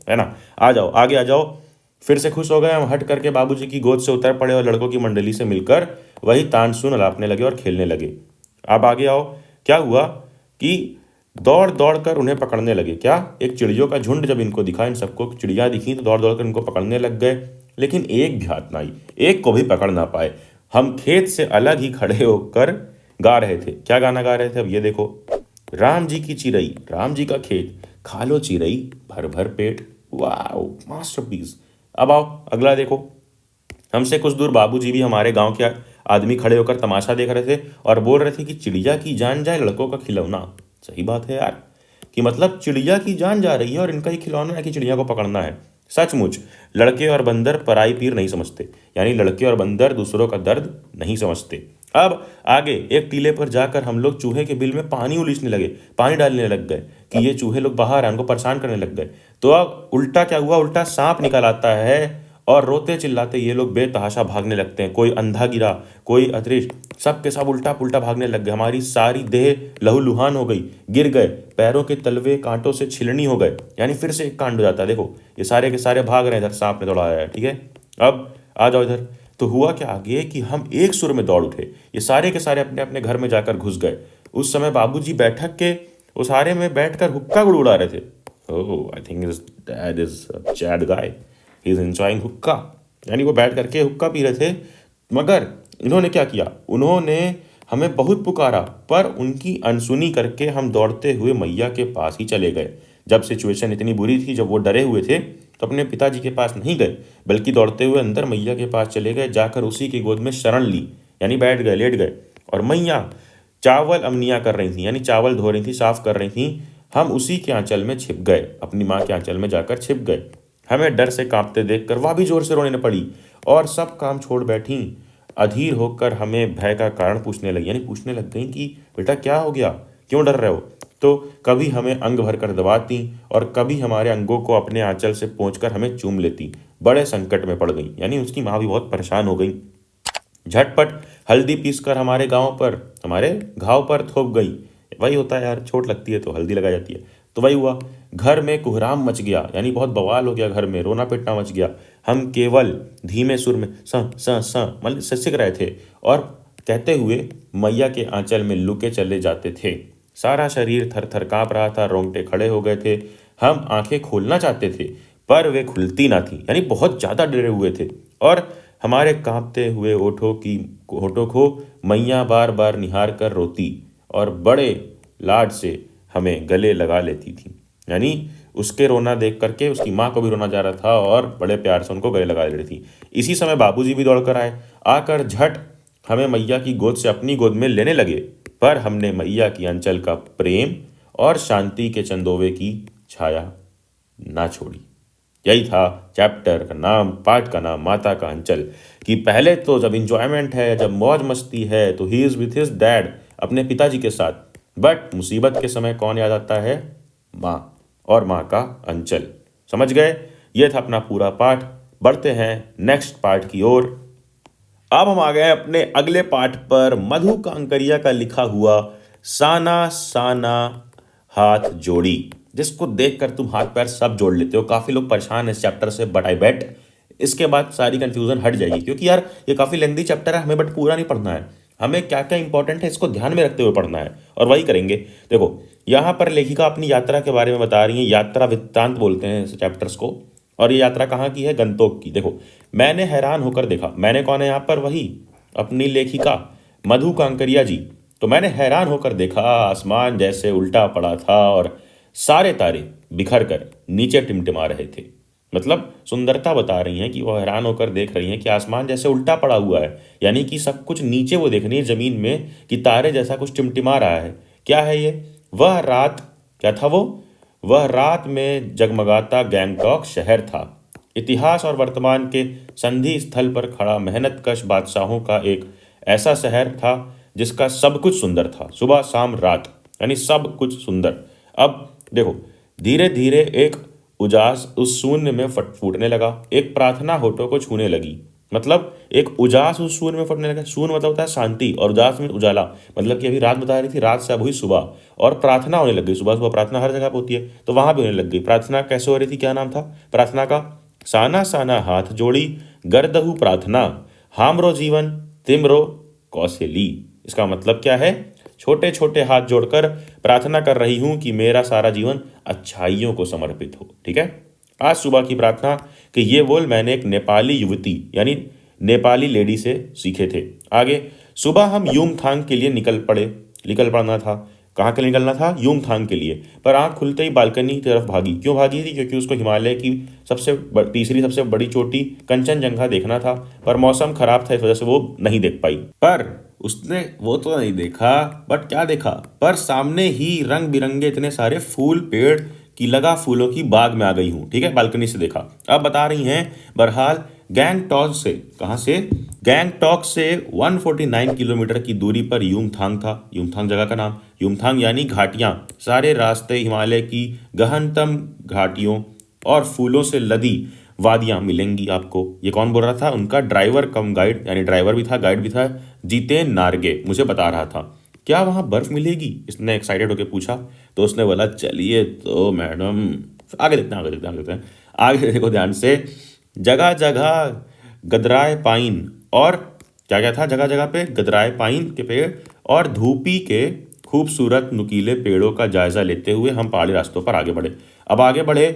है ना। आ जाओ, आगे आ जाओ। फिर से खुश हो गए हम, हट करके बाबूजी की गोद से उतर पड़े और लड़कों की मंडली से मिलकर वही तानसून अलापने लगे और खेलने लगे। अब आगे आओ, क्या हुआ कि दौड़ दौड़ कर उन्हें पकड़ने लगे। क्या, एक चिड़ियों का झुंड जब इनको दिखा, इन सबको चिड़िया दिखी तो दौड़ दौड़ कर इनको पकड़ने लग गए। लेकिन एक भी हाथ ना आई, एक को भी पकड़ ना पाए। हम खेत से अलग ही खड़े होकर गा रहे थे। क्या गाना गा रहे थे, अब ये देखो। राम जी की चिड़ई, राम जी का खेत, खा लो चिड़ई भर भर पेट। वाह, मास्टरपीस। अब आओ अगला देखो। हमसे कुछ दूर बाबूजी भी हमारे गांव के आदमी खड़े होकर तमाशा देख रहे थे और बोल रहे थे कि चिड़िया की जान जाए लड़कों का खिलौना। सही बात है यार, कि मतलब चिड़िया की जान जा रही है और इनका ही खिलौना है कि चिड़िया को पकड़ना है। सचमुच लड़के और बंदर पराई पीर नहीं समझते, यानी लड़के और बंदर दूसरों का दर्द नहीं समझते। अब आगे एक टीले पर जाकर हम लोग चूहे के बिल में पानी उलीचने लगे, पानी डालने लग गए कि ये चूहे लोग बाहर आए, उनको परेशान करने लग गए। तो अब उल्टा क्या हुआ, उल्टा सांप निकल आता है और रोते चिल्लाते ये लोग बेतहाशा भागने लगते हैं। कोई अंधा गिरा, कोई अदृश्य, सब के सब उल्टा पुल्टा भागने लग गए। हमारी सारी देह लहूलुहान हो गई, गिर गए, पैरों के तलवे कांटों से छिलनी हो गए। यानी फिर से एक कांड हो जाता है। देखो ये सारे के सारे भाग रहे हैं, इधर सांप ने दौड़ाया है। ठीक है, अब आ जाओ इधर। तो हुआ क्या आगे कि हम एक सुर में दौड़ उठे, ये सारे के सारे अपने अपने घर में जाकर घुस गए। उस समय बाबूजी बैठक के उस हारे में बैठकर हुक्का गुड़गुड़ा रहे थे। Oh, I think his dad is a chad guy, he is enjoying hookah. यानी वो बैठ करके हुक्का पी रहे थे। मगर इन्होंने क्या किया, उन्होंने हमें बहुत पुकारा, पर उनकी अनसुनी करके हम दौड़ते हुए मैया के पास ही चले गए। जब सिचुएशन इतनी बुरी थी, जब वो डरे हुए थे, तो अपने पिताजी के पास नहीं गए, बल्कि दौड़ते हुए अंदर मैया के पास चले गए। जाकर उसी की गोद में शरण ली, यानी बैठ गए, लेट गए। और मैया चावल अमनिया कर रही थी, यानी चावल धो रही थी, साफ कर रही थी। हम उसी के आंचल में छिप गए, अपनी माँ के आंचल में जाकर छिप गए। हमें डर से कांपते देखकर वह भी जोर से रोने पड़ी और सब काम छोड़ बैठी। अधीर होकर हमें भय का कारण पूछने लगी, यानी पूछने लग गई कि बेटा क्या हो गया, क्यों डर रहे हो। तो कभी हमें अंग भर कर दबाती और कभी हमारे अंगों को अपने आंचल से पोंछकर हमें चूम लेती। बड़े संकट में पड़ गई, यानी उसकी माँ भी बहुत परेशान हो गई। झटपट हल्दी पीसकर हमारे घाव पर थोप गई। वही होता है यार, चोट लगती है तो हल्दी लगाई जाती है। तो वही हुआ, घर में कोहराम मच गया, यानी बहुत बवाल हो गया, घर में रोना पिटना मच गया। हम केवल धीमे सुर में स स स मतलब सिसक रहे थे और कहते हुए मैया के आंचल में लुके चले जाते थे। सारा शरीर थर थर काँप रहा था, रोंगटे खड़े हो गए थे। हम आंखें खोलना चाहते थे पर वे खुलती ना थी, यानी बहुत ज़्यादा डरे हुए थे। और हमारे कांपते हुए होठों को मैया बार बार निहार कर रोती और बड़े लाड से हमें गले लगा लेती थी। यानी उसके रोना देख करके उसकी माँ को भी रोना जा रहा था और बड़े प्यार से उनको गले लगा ले रही थी। इसी समय बाबूजी भी दौड़ कर आए, आकर झट हमें मैया की गोद से अपनी गोद में लेने लगे। पर हमने मैया की अंचल का प्रेम और शांति के चंदोवे की छाया ना छोड़ी। यही था चैप्टर का नाम, पार्ट का नाम, माता का अंचल। कि पहले तो जब इंजॉयमेंट है, जब मौज मस्ती है, तो he is with his dad, अपने पिताजी के साथ। बट मुसीबत के समय कौन याद आता है, माँ, और माँ का अंचल। समझ गए, ये था अपना पूरा पार्ट। बढ़ते हैं नेक्स्ट पार्ट की ओर। अब हम आ गए अपने अगले पार्ट पर, मधु कांकरिया का लिखा हुआ साना साना हाथ जोड़ी, जिसको देखकर तुम हाथ पैर सब जोड़ लेते हो। काफ़ी लोग परेशान हैं इस चैप्टर से, बट आई बेट इसके बाद सारी कंफ्यूजन हट जाएगी, क्योंकि यार ये काफ़ी लेंदी चैप्टर है हमें, बट पूरा नहीं पढ़ना है हमें। क्या क्या इंपॉर्टेंट है इसको ध्यान में रखते हुए पढ़ना है, और वही करेंगे। देखो यहाँ पर लेखिका अपनी यात्रा के बारे में बता रही है, यात्रा वृत्तांत बोलते हैं इस चैप्टर्स को। और ये यात्रा कहाँ की है, गंतोक की। देखो, मैंने हैरान होकर देखा, मैंने कौन है यहाँ पर, वही अपनी लेखिका मधु कांकरिया जी। तो मैंने हैरान होकर देखा, आसमान जैसे उल्टा पड़ा था और सारे तारे बिखर कर नीचे टिमटिमा रहे थे। मतलब सुंदरता बता रही हैं कि वो हैरान होकर देख रही हैं कि आसमान जैसे उल्टा पड़ा हुआ है, यानी कि सब कुछ नीचे वो देख रही है ज़मीन में कि तारे जैसा कुछ टिमटिमा रहा है। क्या है ये, वह रात, क्या था वो, वह रात में जगमगाता गैंगटॉक शहर था। इतिहास और वर्तमान के संधि स्थल पर खड़ा मेहनतकश बादशाहों का एक ऐसा शहर था जिसका सब कुछ सुंदर था, सुबह शाम रात, यानी सब कुछ सुंदर। अब देखो, धीरे धीरे एक उजास उस शून्य में फूटने लगा, एक प्रार्थना होठों को छूने लगी। मतलब एक उजास उस शून्य में फटने लगा। शून्य मतलब होता है शांति, और उजास में उजाला, मतलब कि अभी रात बता रही थी, रात से अब हुई सुबह, और प्रार्थना होने लग गई। सुबह सुबह प्रार्थना हर जगह पे होती है, तो वहां भी होने लग गई। प्रार्थना कैसे हो रही थी, क्या नाम था प्रार्थना का? साना साना हाथ जोड़ी गर्दहु प्रार्थना, हामरो जीवन तिमरो कौशली। इसका मतलब क्या है? छोटे छोटे हाथ जोड़कर प्रार्थना कर रही हूं कि मेरा सारा जीवन अच्छाइयों को समर्पित हो। ठीक है, आज सुबह की प्रार्थना कि ये बोल मैंने एक नेपाली युवती यानी नेपाली लेडी से सीखे थे। आगे, सुबह हम यूमथांग के लिए निकल पड़ना था। कहाँ के लिए निकलना था? यूमथांग के लिए। पर आंख खुलते ही बालकनी की तरफ भागी। क्यों भागी थी? क्योंकि उसको हिमालय की तीसरी सबसे बड़ी चोटी कंचनजंगा देखना था, पर मौसम खराब था, इस वजह से वो नहीं देख पाई। पर उसने वो तो नहीं देखा, बट क्या देखा? पर सामने ही रंग बिरंगे इतने सारे फूल, पेड़ की लगा फूलों की बाग में आ गई हूँ। ठीक है, बालकनी से देखा। अब बता रही हैं बहरहाल गैंगटॉक से, कहाँ से? गैंगटॉक से 149 किलोमीटर की दूरी पर यूमथांग था। यूमथांग जगह का नाम, यूमथांग यानी घाटियां। सारे रास्ते हिमालय की गहनतम घाटियों और फूलों से लदी वादियां मिलेंगी आपको। ये कौन बोल रहा था? उनका ड्राइवर कम गाइड, यानी ड्राइवर भी था गाइड भी था, जितेन नार्गे मुझे बता रहा था। क्या वहां बर्फ मिलेगी? इसने एक्साइटेड होकर पूछा। तो उसने बोला चलिए तो मैडम, आगे देखते हैं, आगे देखते हैं, आगे देखते हैं। आगे देखो ध्यान से। जगह जगह गदराए पाइन और क्या क्या था? जगह जगह पे गदराए पाइन के पेड़ और धूपी के खूबसूरत नुकीले पेड़ों का जायजा लेते हुए हम पहाड़ी रास्तों पर आगे बढ़े। अब आगे बढ़े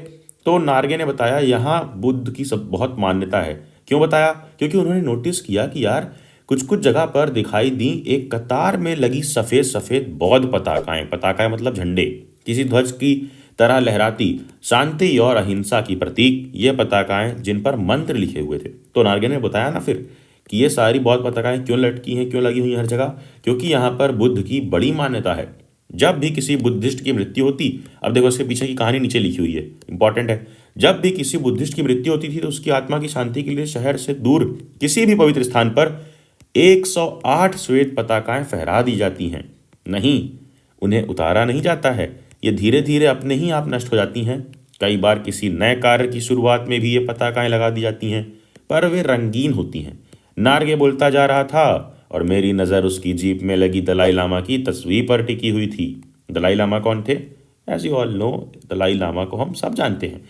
तो नार्गे ने बताया यहाँ बुद्ध की सब बहुत मान्यता है। क्यों बताया? क्योंकि उन्होंने नोटिस किया कि यार कुछ कुछ जगह पर दिखाई दी एक कतार में लगी सफेद सफेद बौद्ध पताकाएं मतलब झंडे, किसी ध्वज की तरह लहराती, शांति और अहिंसा की प्रतीक ये पताकाएं, जिन पर मंत्र लिखे हुए थे। तो नार्गे ने बताया ना फिर कि ये सारी बौद्ध पताकाएं क्यों लटकी हैं, क्यों लगी हुई हैं हर जगह? क्योंकि यहाँ पर बुद्ध की बड़ी मान्यता है। जब भी किसी बुद्धिस्ट की मृत्यु होती, अब देखो इसके पीछे की कहानी नीचे लिखी हुई है, इंपॉर्टेंट है। जब भी किसी बुद्धिस्ट की मृत्यु होती थी तो उसकी आत्मा की शांति के लिए शहर से दूर किसी भी पवित्र स्थान पर 108 श्वेत पताकाएं फहरा दी जाती हैं। नहीं, उन्हें उतारा नहीं जाता है, ये धीरे धीरे अपने ही आप नष्ट हो जाती हैं। कई बार किसी नए कार्य की शुरुआत में भी ये पताकाएं लगा दी जाती हैं, पर वे रंगीन होती हैं। नार्गे बोलता जा रहा था और मेरी नज़र उसकी जीप में लगी दलाई लामा की तस्वीर पर टिकी हुई थी। दलाई लामा कौन थे? As you all know, Dalai Lama को हम सब जानते हैं।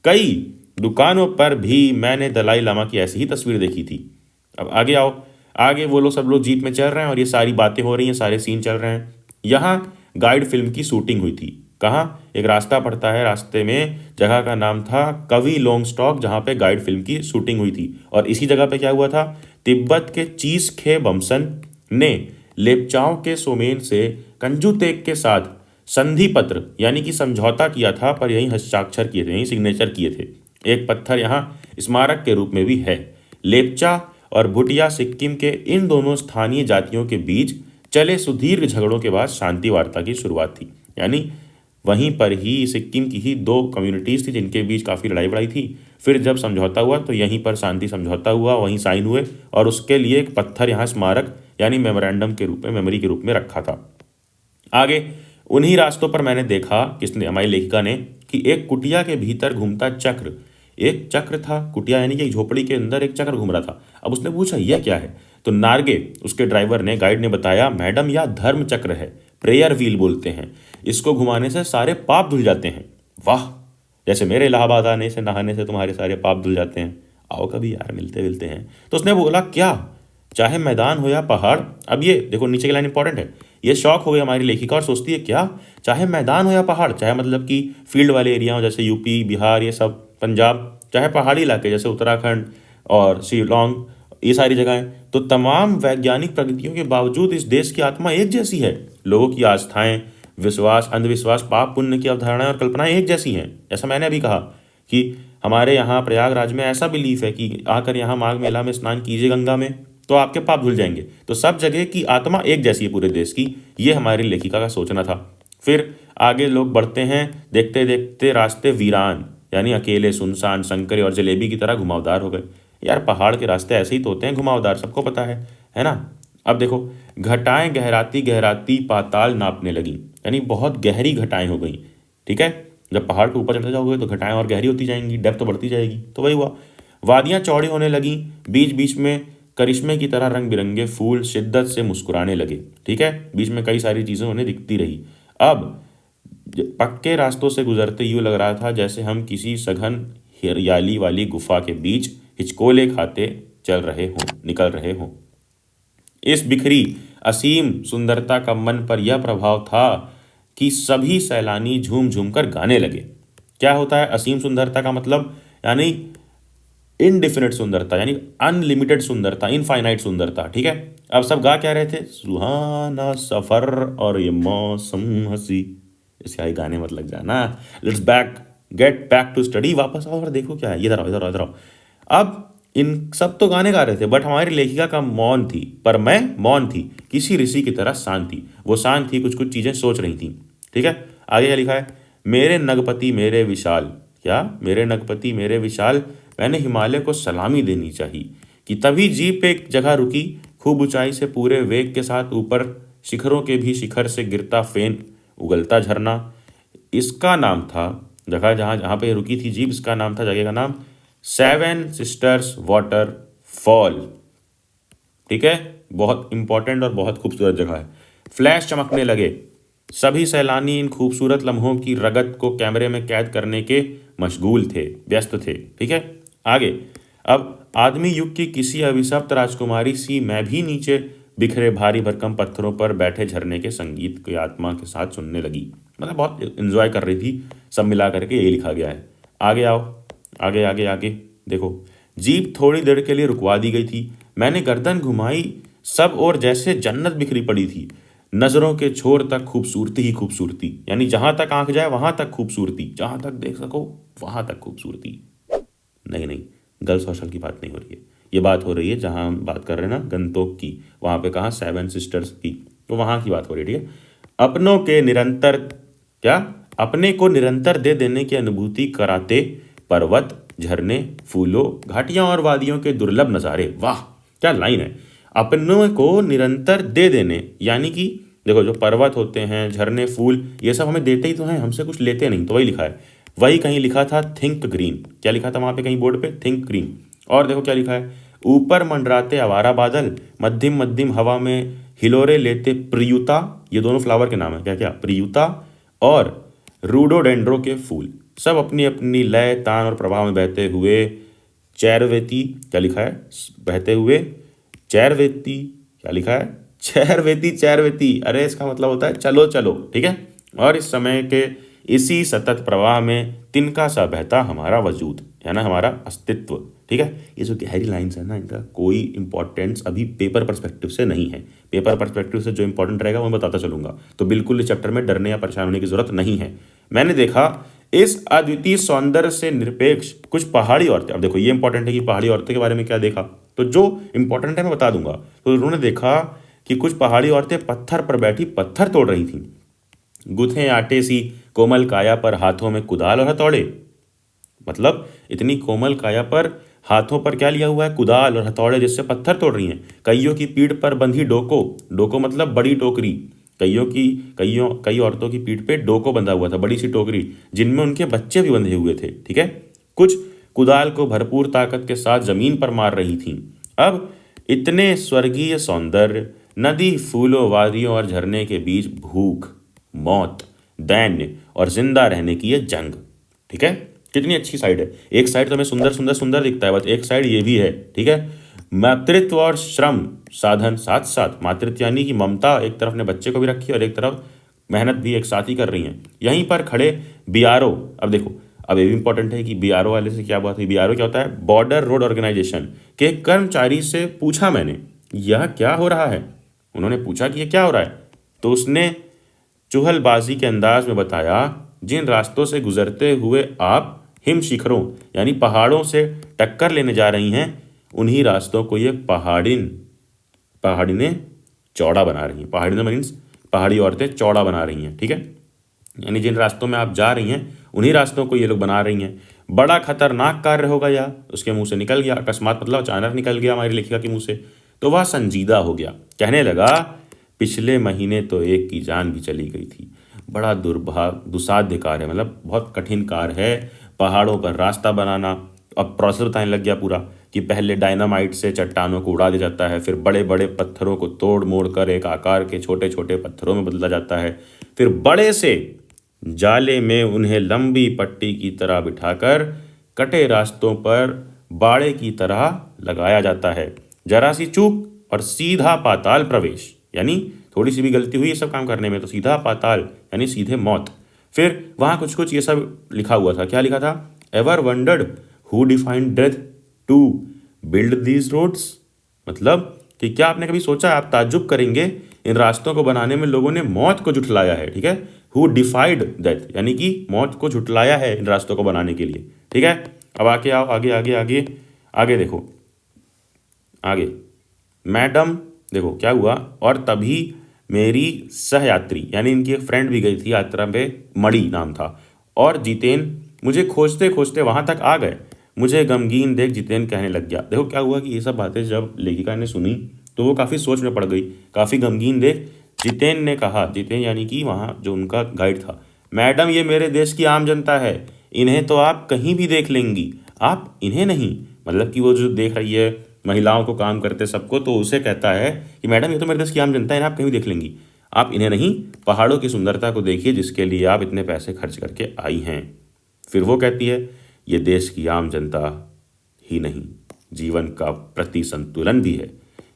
कई दुकानों पर भी मैंने दलाई लामा की ऐसी ही तस्वीर देखी थी। अब आगे आओ। आगे वो लोग सब लोग जीप में चल रहे हैं और ये सारी बातें हो रही हैं, सारे सीन चल रहे हैं। यहाँ गाइड फिल्म की शूटिंग हुई थी। कहाँ? एक रास्ता पड़ता है, रास्ते में जगह का नाम था कवि लोंगस्टॉक, जहाँ पे गाइड फिल्म की शूटिंग हुई थी। और इसी जगह पे क्या हुआ था? तिब्बत के चीसखे बमसन ने लेपचाओं के सोमेन से कंजूतेक के साथ संधि पत्र यानी कि समझौता किया था, पर यही हस्ताक्षर किए थे, यही सिग्नेचर किए थे। एक पत्थर यहाँ स्मारक के रूप में भी है। लेपचा और भुटिया सिक्किम के इन दोनों स्थानीय जातियों के बीच चले सुदीर्घ झगड़ों के बाद शांति वार्ता की शुरुआत थी। यानी वहीं पर ही सिक्किम की ही दो कम्युनिटीज़ थी जिनके बीच काफ़ी लड़ाई बड़ाई थी। फिर जब समझौता हुआ तो यहीं पर शांति समझौता हुआ, वहीं साइन हुए, और उसके लिए एक पत्थर यहाँ स्मारक यानी मेमोरेंडम के रूप में, मेमोरी के रूप में रखा था। आगे उन्हीं रास्तों पर मैंने देखा, किसने? हमारी लेखिका ने, कि एक कुटिया के भीतर घूमता चक्र, एक चक्र था। कुटिया यानी कि एक झोपड़ी के अंदर एक चक्र घूम रहा था। अब उसने पूछा यह क्या है? तो नार्गे, उसके ड्राइवर ने, गाइड ने बताया, मैडम यह धर्म चक्र है, प्रेयर व्हील बोलते हैं। इसको घुमाने से सारे पाप धुल जाते हैं। वाह, जैसे मेरे इलाहाबाद आने से, नहाने से तुम्हारे सारे पाप धुल जाते हैं। आओ कभी यार, मिलते मिलते हैं। तो उसने बोला क्या? चाहे मैदान हो या पहाड़। अब ये देखो नीचे की लाइन इंपॉर्टेंट है। ये शौक हो गई हमारी लेखिका और सोचती है क्या? चाहे मैदान हो या पहाड़, चाहे मतलब कि फील्ड वाले एरिया हो जैसे यूपी, बिहार, ये सब, पंजाब, चाहे पहाड़ी इलाके जैसे उत्तराखंड और शिलोंग, ये सारी जगहें, तो तमाम वैज्ञानिक प्रगतियों के बावजूद इस देश की आत्मा एक जैसी है। लोगों की आस्थाएं, विश्वास, अंधविश्वास, पाप पुण्य की अवधारणाएं और कल्पनाएं एक जैसी हैं। जैसा मैंने अभी कहा कि हमारे यहाँ प्रयागराज में ऐसा बिलीफ है कि आकर यहाँ माघ मेला में स्नान कीजिए गंगा में तो आपके पाप धुल जाएंगे। तो सब जगह की आत्मा एक जैसी है पूरे देश की। ये हमारी लेखिका का सोचना था। फिर आगे लोग बढ़ते हैं, देखते देखते रास्ते वीरान यानी अकेले, सुनसान, संकरे और जलेबी की तरह घुमावदार हो गए। यार पहाड़ के रास्ते ऐसे ही तो होते हैं, घुमावदार, सबको पता है ना। अब देखो, घटाएं गहराती गहराती पाताल नापने लगी, यानी बहुत गहरी घटाएं हो गई। ठीक है, जब पहाड़ के ऊपर चढ़ते जाओगे तो घटाएं और गहरी होती जाएंगी, डेप्थ तो बढ़ती जाएगी, तो वही हुआ। वादियां चौड़ी होने लगी, बीच बीच में करिश्मे की तरह रंग बिरंगे फूल शिद्दत से मुस्कुराने लगे। ठीक है, बीच में कई सारी चीजें उन्हें दिखती रही। अब पक्के रास्तों से गुजरते यूं लग रहा था जैसे हम किसी सघन हरियाली वाली गुफा के बीच हिचकोले खाते निकल रहे हों। इस बिखरी असीम सुंदरता का मन पर यह प्रभाव था कि सभी सैलानी झूम झूम कर गाने लगे। क्या होता है असीम सुंदरता का मतलब? यानी इनडिफिनिट सुंदरता, यानी अनलिमिटेड सुंदरता, इनफाइनाइट सुंदरता। ठीक है, अब सब गा क्या रहे थे? सुहाना सफर और ये मौसम हंसी। इसके आगे गाने मत लग जाना। Let's get back to study. वापस आओ और देखो क्या है, इधर आओ इधर आओ इधर आओ। अब इन सब तो गाने गा रहे थे, बट हमारी लेखिका का मौन थी, पर मैं मौन थी, किसी ऋषि की तरह शांत थी। वो शांत थी, कुछ कुछ चीजें सोच रही थी। ठीक है, आगे क्या लिखा है? मेरे नगपति मेरे विशाल, क्या मेरे नगपति मेरे विशाल, मैंने हिमालय को सलामी देनी चाहिए कि तभी जीप एक जगह रुकी। खूब ऊंचाई से पूरे वेग के साथ ऊपर शिखरों के भी शिखर से गिरता फेन, उगलता झरना। इसका नाम था, जगह जहाँ जहाँ पे रुकी थी जीप, इसका नाम था, जगह का नाम सेवन सिस्टर्स वाटर फॉल। ठीक है, बहुत इंपॉर्टेंट और बहुत खूबसूरत जगह है। फ्लैश चमकने लगे, सभी सैलानी इन खूबसूरत लम्हों की रगत को कैमरे में कैद करने के मशगूल थे, व्यस्त थे। ठीक है, आगे। अब आदमी युग की किसी अभिशप्त राजकुमारी सी मैं भी नीचे बिखरे भारी भरकम पत्थरों पर बैठे झरने के संगीत की आत्मा के साथ सुनने लगी। मतलब बहुत एंजॉय कर रही थी, सब मिला करके यही लिखा गया है। आगे आओ, आगे आगे आगे देखो। जीप थोड़ी देर के लिए रुकवा दी गई थी। मैंने गर्दन घुमाई, सब और जैसे जन्नत बिखरी पड़ी थी। नजरों के छोर तक खूबसूरती ही खूबसूरती, यानी जहां तक आंख जाए वहां तक खूबसूरती, जहां तक देख सको वहां तक खूबसूरती। नहीं नहीं, गर्ल्स हॉस्टल की बात नहीं हो रही है, ये बात हो रही है जहां हम बात कर रहे हैं ना गंतोक की, वहां पे कहा सेवन सिस्टर्स की, तो वहां की बात हो रही है। ठीक है, अपनों के निरंतर, क्या अपने को निरंतर दे देने की अनुभूति कराते पर्वत, झरने, फूलों, घाटियां और वादियों के दुर्लभ नज़ारे। वाह क्या लाइन है! अपनों को निरंतर दे देने, यानी कि देखो जो पर्वत होते हैं, झरने, फूल, ये सब हमें देते ही तो हैं, हमसे कुछ लेते नहीं। तो वही लिखा है, वही कहीं लिखा था थिंक ग्रीन। क्या लिखा था वहां पे कहीं बोर्ड पे? Think green. और देखो क्या लिखा है, ऊपर मंडराते आवारा बादल, मध्यम मध्यम हवा में हिलोरे लेते प्रियुता, ये दोनों फ्लावर के नाम है, क्या क्या, प्रियुता और रूडोडेंड्रो के फूल, सब अपनी अपनी लय, तान और प्रभाव में बहते हुए चैरवेती, क्या लिखा है, बहते हुए चैरवेती, क्या लिखा है, चैरवेती चैरवेती, अरे इसका मतलब होता है चलो चलो। ठीक है, और इस समय के इसी सतत प्रवाह में तिनका सा बहता हमारा वजूद, है ना, हमारा अस्तित्व। ठीक है, ये जो गहरी लाइंस है ना, इनका कोई इंपॉर्टेंस अभी पेपर पर्सपेक्टिव से नहीं है। पेपर पर्सपेक्टिव से जो इंपॉर्टेंट रहेगा वो मैं बताता चलूंगा, तो बिल्कुल इस चैप्टर में डरने या परेशान होने की जरूरत नहीं है। मैंने देखा इस अद्वितीय सौंदर्य से निरपेक्ष कुछ पहाड़ी औरतें, अब देखो ये इंपॉर्टेंट है कि पहाड़ी औरतें के बारे में क्या देखा, तो जो इंपॉर्टेंट है मैं बता दूंगा। तो उन्होंने देखा कि कुछ पहाड़ी औरतें पत्थर पर बैठी पत्थर तोड़ रही थीं, गुथे आटे सी कोमल काया पर हाथों में कुदाल और हथौड़े। मतलब इतनी कोमल काया पर हाथों पर क्या लिया हुआ है? कुदाल और हथौड़े, जिससे पत्थर तोड़ रही हैं। कईयों की पीठ पर बंधी डोको, डोको मतलब बड़ी टोकरी, कई औरतों की पीठ पे डोको बंधा हुआ था, बड़ी सी टोकरी, जिनमें उनके बच्चे भी बंधे हुए थे। ठीक है, कुछ कुदाल को भरपूर ताकत के साथ जमीन पर मार रही थीं। अब इतने स्वर्गीय सौंदर्य, नदी, फूलों, वादियों और झरने के बीच भूख, मौत, दैन्य और जिंदा रहने की यह जंग। ठीक है, कितनी अच्छी साइड है। एक साइड तो हमें सुंदर सुंदर सुंदर दिखता है, बस एक साइड ये भी है। ठीक है, मातृत्व और श्रम साधन साथ साथ, मातृत्व यानी कि ममता एक तरफ ने बच्चे को भी रखी और एक तरफ मेहनत भी एक साथ ही कर रही हैं। यहीं पर खड़े बीआरओ, अब देखो, अब ये भी इंपॉर्टेंट है कि बीआरओ वाले से क्या बात हुई। बीआरओ क्या होता है? बॉर्डर रोड ऑर्गेनाइजेशन के कर्मचारी से पूछा मैंने, यह क्या हो रहा है? उन्होंने पूछा कि यह क्या हो रहा है, तो उसने चुहलबाजी के अंदाज में बताया, जिन रास्तों से गुजरते हुए आप हिम शिखरों यानी पहाड़ों से टक्कर लेने जा रही हैं, उन्हीं रास्तों को ये पहाड़िनें चौड़ा बना रही हैं। पहाड़िनें मीन्स पहाड़ी औरतें चौड़ा बना रही हैं। ठीक है, यानी जिन रास्तों में आप जा रही हैं उन्हीं रास्तों को ये लोग बना रही हैं। बड़ा खतरनाक कार्य होगा या, उसके मुंह से निकल गया अकस्मात, मतलब अचानक निकल गया हमारी लेखिका के मुंह से। तो वह संजीदा हो गया, कहने लगा, पिछले महीने तो एक की जान भी चली गई थी। बड़ा दुसाध्य कार्य है, मतलब बहुत कठिन कार्य है पहाड़ों पर रास्ता बनाना। अब प्रोसेस बताने लग गया पूरा कि पहले डायनामाइट से चट्टानों को उड़ा दिया जाता है, फिर बड़े बड़े पत्थरों को तोड़ मोड़ कर एक आकार के छोटे छोटे पत्थरों में बदला जाता है, फिर बड़े से जाले में उन्हें लंबी पट्टी की तरह बिठाकर कटे रास्तों पर बाड़े की तरह लगाया जाता है। जरा सी चूक और सीधा पाताल प्रवेश, यानी थोड़ी सी भी गलती हुई ये सब काम करने में तो सीधा पाताल यानी सीधे मौत। फिर वहाँ कुछ कुछ ये सब लिखा हुआ था। क्या लिखा था? Ever wondered who defined death to build these roads, मतलब कि क्या आपने कभी सोचा, आप ताज्जुब करेंगे, इन रास्तों को बनाने में लोगों ने मौत को झुठलाया है। ठीक है, हु डिफाइड डेथ यानी कि मौत को झुठलाया है इन रास्तों को बनाने के लिए। ठीक है, अब आगे आओ, आगे आगे आगे आगे देखो, आगे मैडम देखो क्या हुआ। और तभी मेरी सहयात्री यानी इनकी एक फ्रेंड भी गई थी यात्रा पे, मणि नाम था, और जितेन मुझे खोजते खोजते वहां तक आ गए। मुझे गमगीन देख जितेन कहने लग गया। देखो क्या हुआ कि ये सब बातें जब लेखिका ने सुनी तो वो काफ़ी सोच में पड़ गई, काफ़ी गमगीन देख जितेन ने कहा, जितेन यानी कि वहाँ जो उनका गाइड था, मैडम ये मेरे देश की आम जनता है, इन्हें तो आप कहीं भी देख लेंगी, आप इन्हें नहीं। मतलब कि वो जो देख रही है महिलाओं को काम करते सबको, तो उसे कहता है कि मैडम ये तो मेरे देश की आम जनता है, इन्हें आप कहीं भी देख लेंगी, आप इन्हें नहीं, पहाड़ों की सुंदरता को देखिए जिसके लिए आप इतने पैसे खर्च करके आई हैं। फिर वो कहती है, ये देश की आम जनता ही नहीं, जीवन का प्रति संतुलन भी है,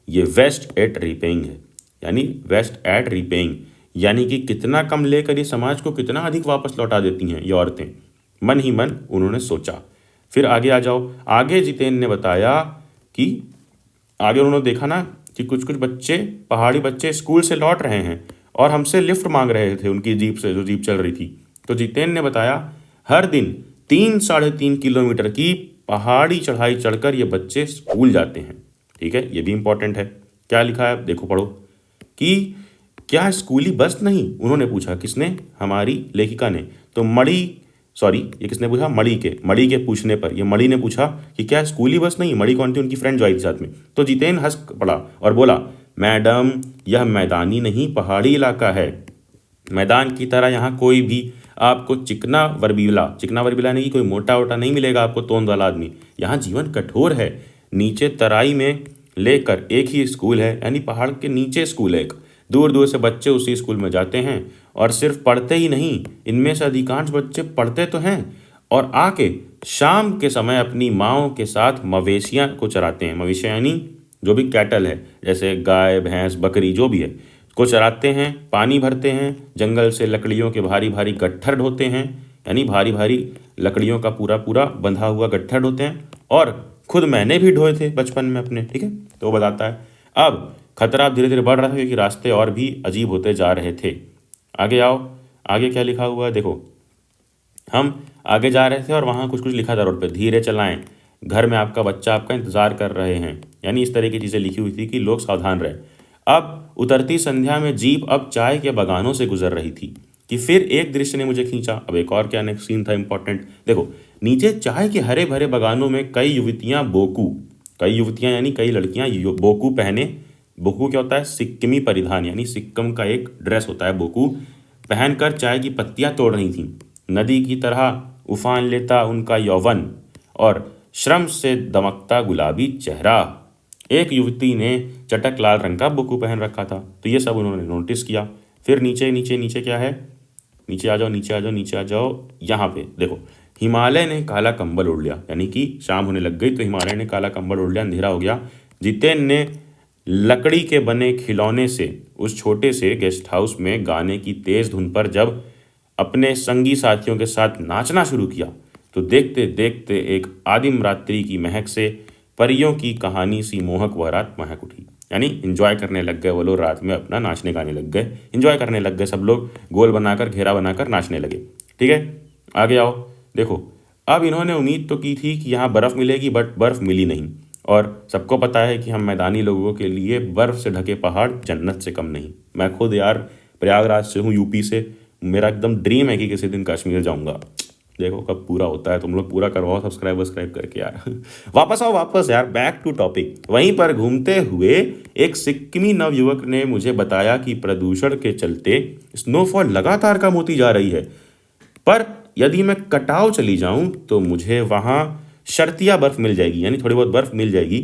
ये वेस्ट एट रिपेइंग है, यानी वेस्ट एट रिपेइंग यानी कि कितना कम लेकर ये समाज को कितना अधिक वापस लौटा देती हैं ये औरतें। मन ही मन उन्होंने सोचा। फिर आगे आ जाओ, आगे जितेन ने बताया कि आगे उन्होंने देखा ना कि कुछ कुछ बच्चे, पहाड़ी बच्चे स्कूल से लौट रहे हैं और हमसे लिफ्ट मांग रहे थे उनकी जीप से, जो जीप चल रही थी। तो जितेन ने बताया, हर दिन 3-3.5 किलोमीटर की पहाड़ी चढ़ाई चढ़कर ये बच्चे स्कूल जाते हैं। ठीक है, ये भी इंपॉर्टेंट है। क्या लिखा है देखो, पढ़ो कि क्या स्कूली बस नहीं, उन्होंने पूछा। किसने? हमारी लेखिका ने। तो ये किसने पूछा? मणि के पूछने पर ये मणि ने पूछा कि क्या स्कूली बस नहीं? मणि कौन थी? उनकी फ्रेंड जो आई थी साथ में। तो जितेन हंस पड़ा और बोला, मैडम यह मैदानी नहीं पहाड़ी इलाका है, मैदान की तरह यहाँ कोई भी आपको चिकना वर्बीला यानी कि कोई मोटा वोटा नहीं मिलेगा आपको, तोंद वाला आदमी। यहाँ जीवन कठोर है, नीचे तराई में लेकर एक ही स्कूल है, यानी पहाड़ के नीचे स्कूल है एक, दूर दूर से बच्चे उसी स्कूल में जाते हैं और सिर्फ पढ़ते ही नहीं, इनमें से अधिकांश बच्चे पढ़ते तो हैं और आके शाम के समय अपनी माँओं के साथ मवेशियाँ को चराते हैं। मवेशियाँ यानी जो भी कैटल है, जैसे गाय भैंस बकरी जो भी है, को चराते हैं, पानी भरते हैं, जंगल से लकड़ियों के भारी भारी गट्ठर ढोते हैं, यानी भारी भारी लकड़ियों का पूरा पूरा बंधा हुआ गट्ठर ढोते हैं, और खुद मैंने भी ढोए थे बचपन में अपने। ठीक है, तो वो बताता है। अब खतरा धीरे धीरे बढ़ रहा था क्योंकि रास्ते और भी अजीब होते जा रहे थे। आगे आओ, आगे क्या लिखा हुआ है देखो। हम आगे जा रहे थे और वहाँ कुछ कुछ लिखा था रोड पे, धीरे चलाएं, घर में आपका बच्चा आपका इंतजार कर रहे हैं, यानी इस तरह की चीज़ें लिखी हुई थी कि लोग सावधान रहे। अब उतरती संध्या में जीप अब चाय के बागानों से गुजर रही थी कि फिर एक दृश्य ने मुझे खींचा। अब एक और क्या नेक्स्ट सीन था इंपॉर्टेंट, देखो नीचे चाय के हरे भरे बागानों में कई युवतियां यानी कई लड़कियां बोकू पहने। बोकू क्या होता है? सिक्किमी परिधान, यानी सिक्किम का एक ड्रेस होता है बोकू, पहनकर चाय की पत्तियां तोड़ रही थीं। नदी की तरह उफान लेता उनका यौवन और श्रम से दमकता गुलाबी चेहरा। एक युवती ने चटक लाल रंग का बोकू पहन रखा था। तो ये सब उन्होंने नोटिस किया। फिर नीचे नीचे नीचे क्या है, नीचे आ जाओ, यहाँ पे देखो, हिमालय ने काला कंबल ओढ़ लिया, यानी कि शाम होने लग गई तो हिमालय ने काला कंबल ओढ़ लिया, अंधेरा हो गया। जितेन ने लकड़ी के बने खिलौने से उस छोटे से गेस्ट हाउस में गाने की तेज धुन पर जब अपने संगी साथियों के साथ नाचना शुरू किया तो देखते देखते एक आदिम रात्रि की महक से परियों की कहानी सी मोहक वह रात महक उठी। यानी इंजॉय करने लग गए वो लोग, रात में अपना नाचने गाने लग गए, इंजॉय करने लग गए, सब लोग गोल बनाकर घेरा बनाकर नाचने लगे। ठीक है, आगे आओ देखो। अब इन्होंने उम्मीद तो की थी कि यहाँ बर्फ़ मिलेगी, बट बर्फ़ मिली नहीं। और सबको पता है कि हम मैदानी लोगों के लिए बर्फ़ से ढके पहाड़ जन्नत से कम नहीं। मैं खुद यार प्रयागराज से हूँ, यूपी से, मेरा एकदम ड्रीम है कि किसी दिन कश्मीर जाऊँगा। देखो कब पूरा होता है, तुम लोग पूरा करवाओ सब्सक्राइब करके यार। वापस आओ वापस यार, बैक टू टॉपिक। वहीं पर घूमते हुए एक सिक्किमी नवयुवक ने मुझे बताया कि प्रदूषण के चलते स्नोफॉल लगातार कम होती जा रही है, पर यदि मैं कटाव चली जाऊं तो मुझे वहां शर्तिया बर्फ मिल जाएगी, यानी थोड़ी बहुत बर्फ मिल जाएगी।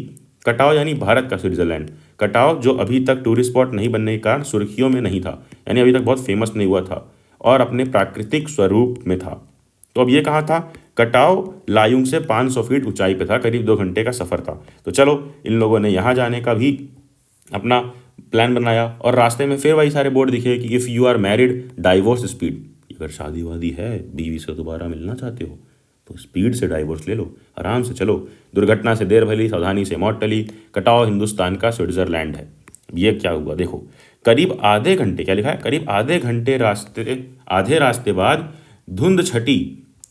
कटाव यानी भारत का स्विट्जरलैंड। कटाव जो अभी तक टूरिस्ट स्पॉट नहीं बनने के कारण सुर्खियों में नहीं था, यानी अभी तक बहुत फेमस नहीं हुआ था और अपने प्राकृतिक स्वरूप में था। तो अब ये कहाँ था? कटाव लायुंग से 500 फीट ऊंचाई पे था, करीब 2 घंटे का सफ़र था। तो चलो इन लोगों ने यहाँ जाने का भी अपना प्लान बनाया और रास्ते में फिर वही सारे बोर्ड दिखे कि if you are married divorce speed, अगर शादी वादी है, बीवी से दोबारा मिलना चाहते हो तो स्पीड से डाइवोर्स ले लो, आराम से चलो, दुर्घटना से देर भली, सावधानी से मौत टली। कटाव हिंदुस्तान का स्विट्जरलैंड है। ये क्या हुआ देखो, करीब आधे घंटे, क्या लिखा है, करीब आधे रास्ते बाद धुंध छटी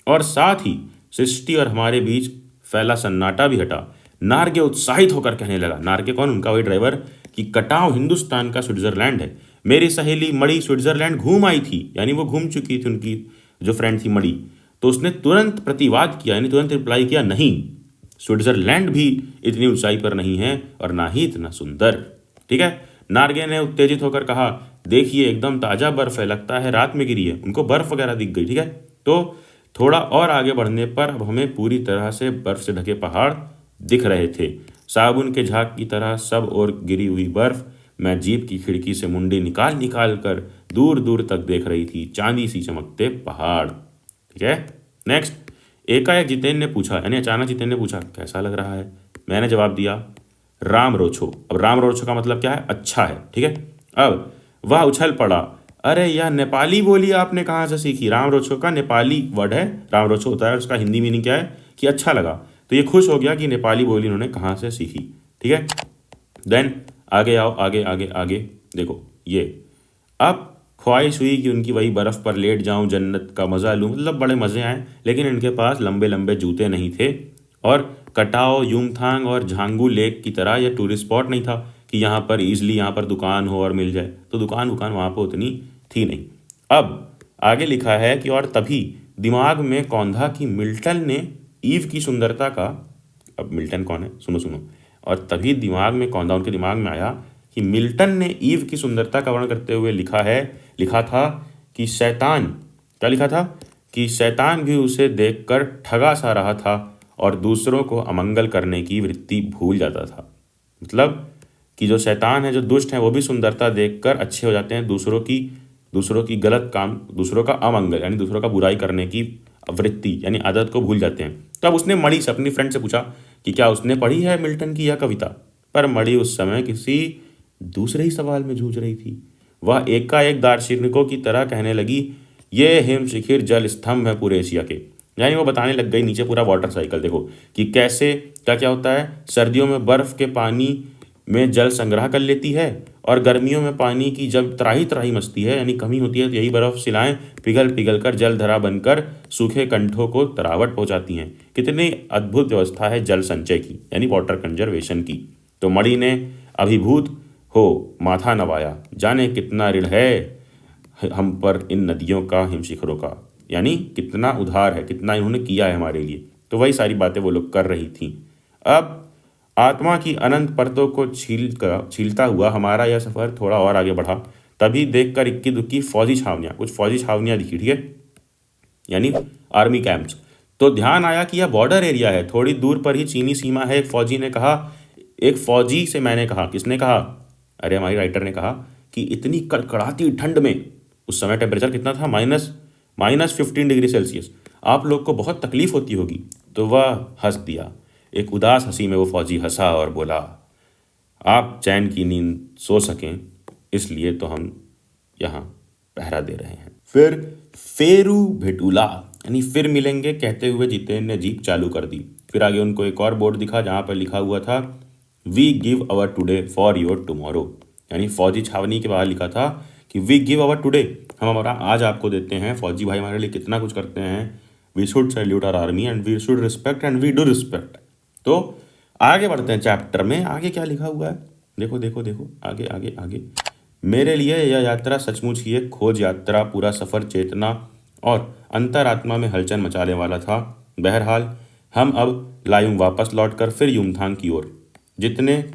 और साथ ही सृष्टि और हमारे बीच फैला सन्नाटा भी हटा। नार्गे उत्साहित होकर कहने लगा, नार्गे कौन? उनका वही ड्राइवर, कि कटाव हिंदुस्तान का स्विट्जरलैंड है। मेरी सहेली मड़ी स्विट्जरलैंड घूम आई थी, यानी वो घूम चुकी थी, उनकी जो फ्रेंड थी मड़ी। तो उसने तुरंत प्रतिवाद किया, यानी तुरंत रिप्लाई किया, नहीं, स्विट्जरलैंड भी इतनी ऊंचाई पर नहीं है और ना ही इतना सुंदर। ठीक है। नार्गे ने उत्तेजित होकर कहा, देखिए एकदम ताज़ा बर्फ है, लगता है रात में गिरी है। उनको बर्फ वगैरह दिख गई। ठीक है। तो थोड़ा और आगे बढ़ने पर अब हमें पूरी तरह से बर्फ से ढके पहाड़ दिख रहे थे, साबुन के झाग की तरह सब और गिरी हुई बर्फ। मैं जीप की खिड़की से मुंडी निकाल निकाल कर दूर दूर तक देख रही थी, चांदी सी चमकते पहाड़। ठीक है। नेक्स्ट, एकाएक जितेन ने पूछा, यानी अचानक जितेन ने पूछा, कैसा लग रहा है? मैंने जवाब दिया, राम रोछो। अब राम रोछो का मतलब क्या है? अच्छा है। ठीक है। अब वह उछल पड़ा, अरे यह नेपाली बोली आपने कहाँ से सीखी? राम रोछो का नेपाली वर्ड है, राम रोछो होता है, उसका हिंदी मीनिंग क्या है कि अच्छा लगा। तो ये खुश हो गया कि नेपाली बोली उन्होंने कहाँ से सीखी। ठीक है। देन आगे आओ, आगे आगे आगे देखो, ये अब ख्वाहिश हुई कि उनकी वही बर्फ़ पर लेट जाऊं, जन्नत का मज़ा लूं, मतलब बड़े मज़े आए। लेकिन इनके पास लंबे लंबे जूते नहीं थे और कटाओ, यूमथांग और झांगू लेक की तरह यह टूरिस्ट स्पॉट नहीं था कि यहाँ पर ईजिली यहाँ पर दुकान हो और मिल जाए। तो दुकान वहाँ पर उतनी थी नहीं। अब आगे लिखा है कि और तभी दिमाग में कौंधा कि मिल्टन ने ईव की सुंदरता का, अब मिल्टन कौन है, सुनो सुनो, और तभी दिमाग में कौंधा, उनके दिमाग में आया कि मिल्टन ने ईव की सुंदरता का वर्णन करते हुए लिखा था कि शैतान, क्या लिखा था, कि शैतान भी उसे देखकर ठगा सा रहा था और दूसरों को अमंगल करने की वृत्ति भूल जाता था। मतलब कि जो शैतान है, जो दुष्ट हैं, वो भी सुंदरता देखकर अच्छे हो जाते हैं, दूसरों की गलत काम, दूसरों का अमंगल यानी दूसरों का बुराई करने की वृत्ति यानी आदत को भूल जाते हैं। तो अब उसने मणि से, अपनी फ्रेंड से पूछा कि क्या उसने पढ़ी है मिल्टन की यह कविता, पर मणि उस समय किसी दूसरे ही सवाल में जूझ रही थी। वह एकाएक दार्शनिकों की तरह कहने लगी, ये हिम शिखिर जल स्तंभ है पूरे एशिया के। यानी वो बताने लग गई नीचे पूरा वाटर साइकिल देखो कि कैसे क्या क्या होता है। सर्दियों में बर्फ़ के पानी में जल संग्रह कर लेती है और गर्मियों में पानी की जब त्राही त्राही मचती है यानी कमी होती है, तो यही बर्फ़ शिलाएं पिघल पिघल कर जलधरा बनकर सूखे कंठों को तरावट पहुंचाती हैं। कितनी अद्भुत व्यवस्था है जल संचय की, यानी वाटर कंजर्वेशन की। तो मणि ने अभिभूत हो माथा नवाया, जाने कितना ऋण है हम पर इन नदियों का, हिम शिखरों का, यानी कितना उधार है, कितना इन्होंने किया है हमारे लिए। तो वही सारी बातें वो लोग कर रही थी। अब आत्मा की अनंत परतों को छीलता हुआ हमारा यह सफ़र थोड़ा और आगे बढ़ा। तभी देखकर इक्की दुक्की फौजी छावनियाँ, कुछ फौजी छावनियाँ दिखी। ठीक है, यानी आर्मी कैंप्स। तो ध्यान आया कि यह बॉर्डर एरिया है, थोड़ी दूर पर ही चीनी सीमा है। एक फौजी ने कहा, एक फौजी से मैंने कहा, किसने कहा? अरे हमारी राइटर ने कहा कि इतनी कड़कड़ाती ठंड में, उस समय टेम्परेचर कितना था, -15 डिग्री सेल्सियस, आप लोग को बहुत तकलीफ होती होगी। तो वह हंस दिया, एक उदास हंसी में वो फौजी हंसा और बोला, आप चैन की नींद सो सकें इसलिए तो हम यहाँ पहरा दे रहे हैं। फिर फेरू भेटूला यानी फिर मिलेंगे कहते हुए जितेन ने जीप चालू कर दी। फिर आगे उनको एक और बोर्ड दिखा जहाँ पर लिखा हुआ था, we give our today for your tomorrow, यानी फौजी छावनी के बाहर लिखा था कि वी गिव अवर टुडे, हम हमारा आज आपको देते हैं। फौजी भाई हमारे लिए कितना कुछ करते हैं। We should salute our army and we should respect and we do respect. तो आगे बढ़ते हैं चैप्टर में, आगे क्या लिखा हुआ है देखो देखो देखो, आगे आगे आगे। मेरे लिए यह यात्रा सचमुच ही एक खोज यात्रा, पूरा सफ़र चेतना और अंतरात्मा में हलचल मचाने वाला था। बहरहाल हम अब लायुंग वापस लौटकर फिर युमथांग की ओर जीतेन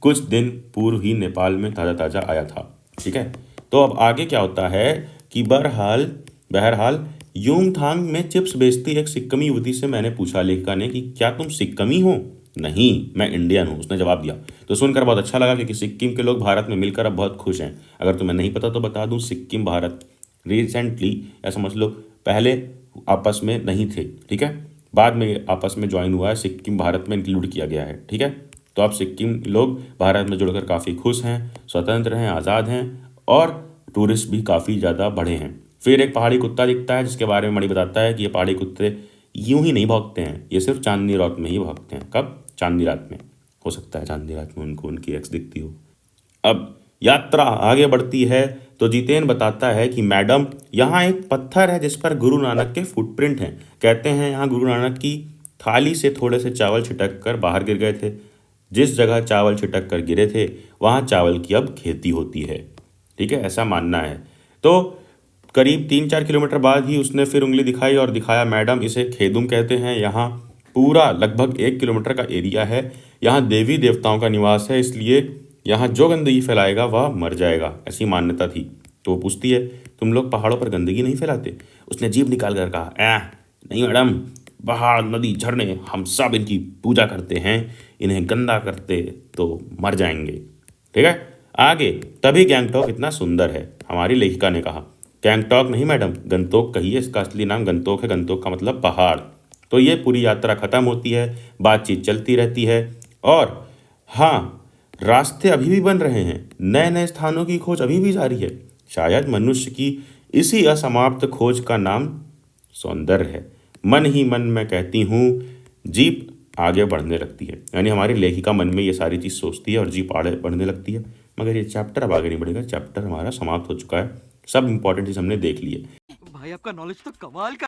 कुछ दिन पूर्व ही नेपाल में ताज़ा ताज़ा आया था। ठीक है, तो अब आगे क्या होता है कि बहरहाल युमथांग में चिप्स बेचती एक सिक्किमी युवती से मैंने पूछा, लेखिका ने, कि क्या तुम सिक्किमी हो? नहीं, मैं इंडियन हूँ, उसने जवाब दिया। तो सुनकर बहुत अच्छा लगा क्योंकि सिक्किम के लोग भारत में मिलकर अब बहुत खुश हैं। अगर तुम्हें नहीं पता तो बता दूं, सिक्किम भारत रिसेंटली, या समझ लो पहले आपस में नहीं थे, ठीक है, बाद में आपस में ज्वाइन हुआ है, सिक्किम भारत में इंक्लूड किया गया है। ठीक है, तो अब सिक्किम लोग भारत में जुड़कर काफ़ी खुश हैं, स्वतंत्र हैं, आज़ाद हैं और टूरिस्ट भी काफ़ी ज़्यादा बढ़े हैं। फिर एक पहाड़ी कुत्ता दिखता है जिसके बारे में मणि बताता है कि ये पहाड़ी कुत्ते यूं ही नहीं भौंकते हैं, ये सिर्फ चांदनी रात में ही भौंकते हैं। कब? चांदनी रात में। हो सकता है चांदनी रात में उनको उनकी एक्स दिखती हो। अब यात्रा आगे बढ़ती है तो जितेन बताता है कि मैडम, यहाँ एक पत्थर है जिस पर गुरु नानक के फुटप्रिंट हैं। कहते हैं यहाँ गुरु नानक की थाली से थोड़े से चावल छिटक कर बाहर गिर गए थे। जिस जगह चावल छिटक कर गिरे थे वहाँ चावल की अब खेती होती है। ठीक है, ऐसा मानना है। तो करीब 3-4 किलोमीटर बाद ही उसने फिर उंगली दिखाई और दिखाया, मैडम इसे खेदुम कहते हैं। यहाँ पूरा लगभग 1 किलोमीटर का एरिया है। यहाँ देवी देवताओं का निवास है, इसलिए यहाँ जो गंदगी फैलाएगा वह मर जाएगा, ऐसी मान्यता थी। तो वो पूछती है, तुम लोग पहाड़ों पर गंदगी नहीं फैलाते? उसने जीभ निकाल कर कहा, नहीं मैडम, पहाड़, नदी, झरने, हम सब इनकी पूजा करते हैं, इन्हें गंदा करते तो मर जाएंगे। ठीक है, आगे, तभी गैंगटॉक इतना सुंदर है, हमारी लेखिका ने कहा। गैंगटॉक नहीं मैडम, गंतोक कहिए, इसका असली नाम गंतोक है। गंतोक का मतलब पहाड़। तो ये पूरी यात्रा खत्म होती है, बातचीत चलती रहती है और हाँ, रास्ते अभी भी बन रहे हैं, नए नए स्थानों की खोज अभी भी जारी है। शायद मनुष्य की इसी असमाप्त खोज का नाम सौंदर्य है। मन ही मन में कहती हूँ, जीप आगे बढ़ने लगती है। यानी हमारी लेखिका मन में ये सारी चीज़ सोचती है और जीप आगे बढ़ने लगती है। मगर ये चैप्टर अब आगे नहीं बढ़ेगा, चैप्टर हमारा समाप्त हो चुका है, सब इंपॉर्टेंट चीज़ हमने देख ली है। भाई आपका नॉलेज तो कमाल का।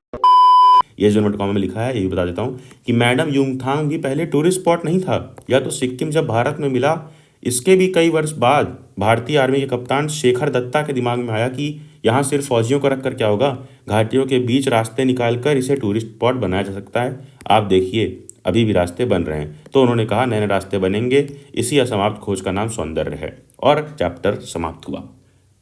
ये जो नोट कॉमा में लिखा है ये भी बता देता हूँ कि मैडम युमथांग भी पहले टूरिस्ट स्पॉट नहीं था। या तो सिक्किम जब भारत में मिला, इसके भी कई वर्ष बाद भारतीय आर्मी के कप्तान शेखर दत्ता के दिमाग में आया कि यहाँ सिर्फ फौजियों को रखकर क्या होगा, घाटियों के बीच रास्ते निकालकर इसे टूरिस्ट स्पॉट बनाया जा सकता है। आप देखिए अभी भी रास्ते बन रहे हैं। तो उन्होंने कहा नए नए रास्ते बनेंगे, इसी असमाप्त खोज का नाम सौंदर्य है। और चैप्टर समाप्त हुआ।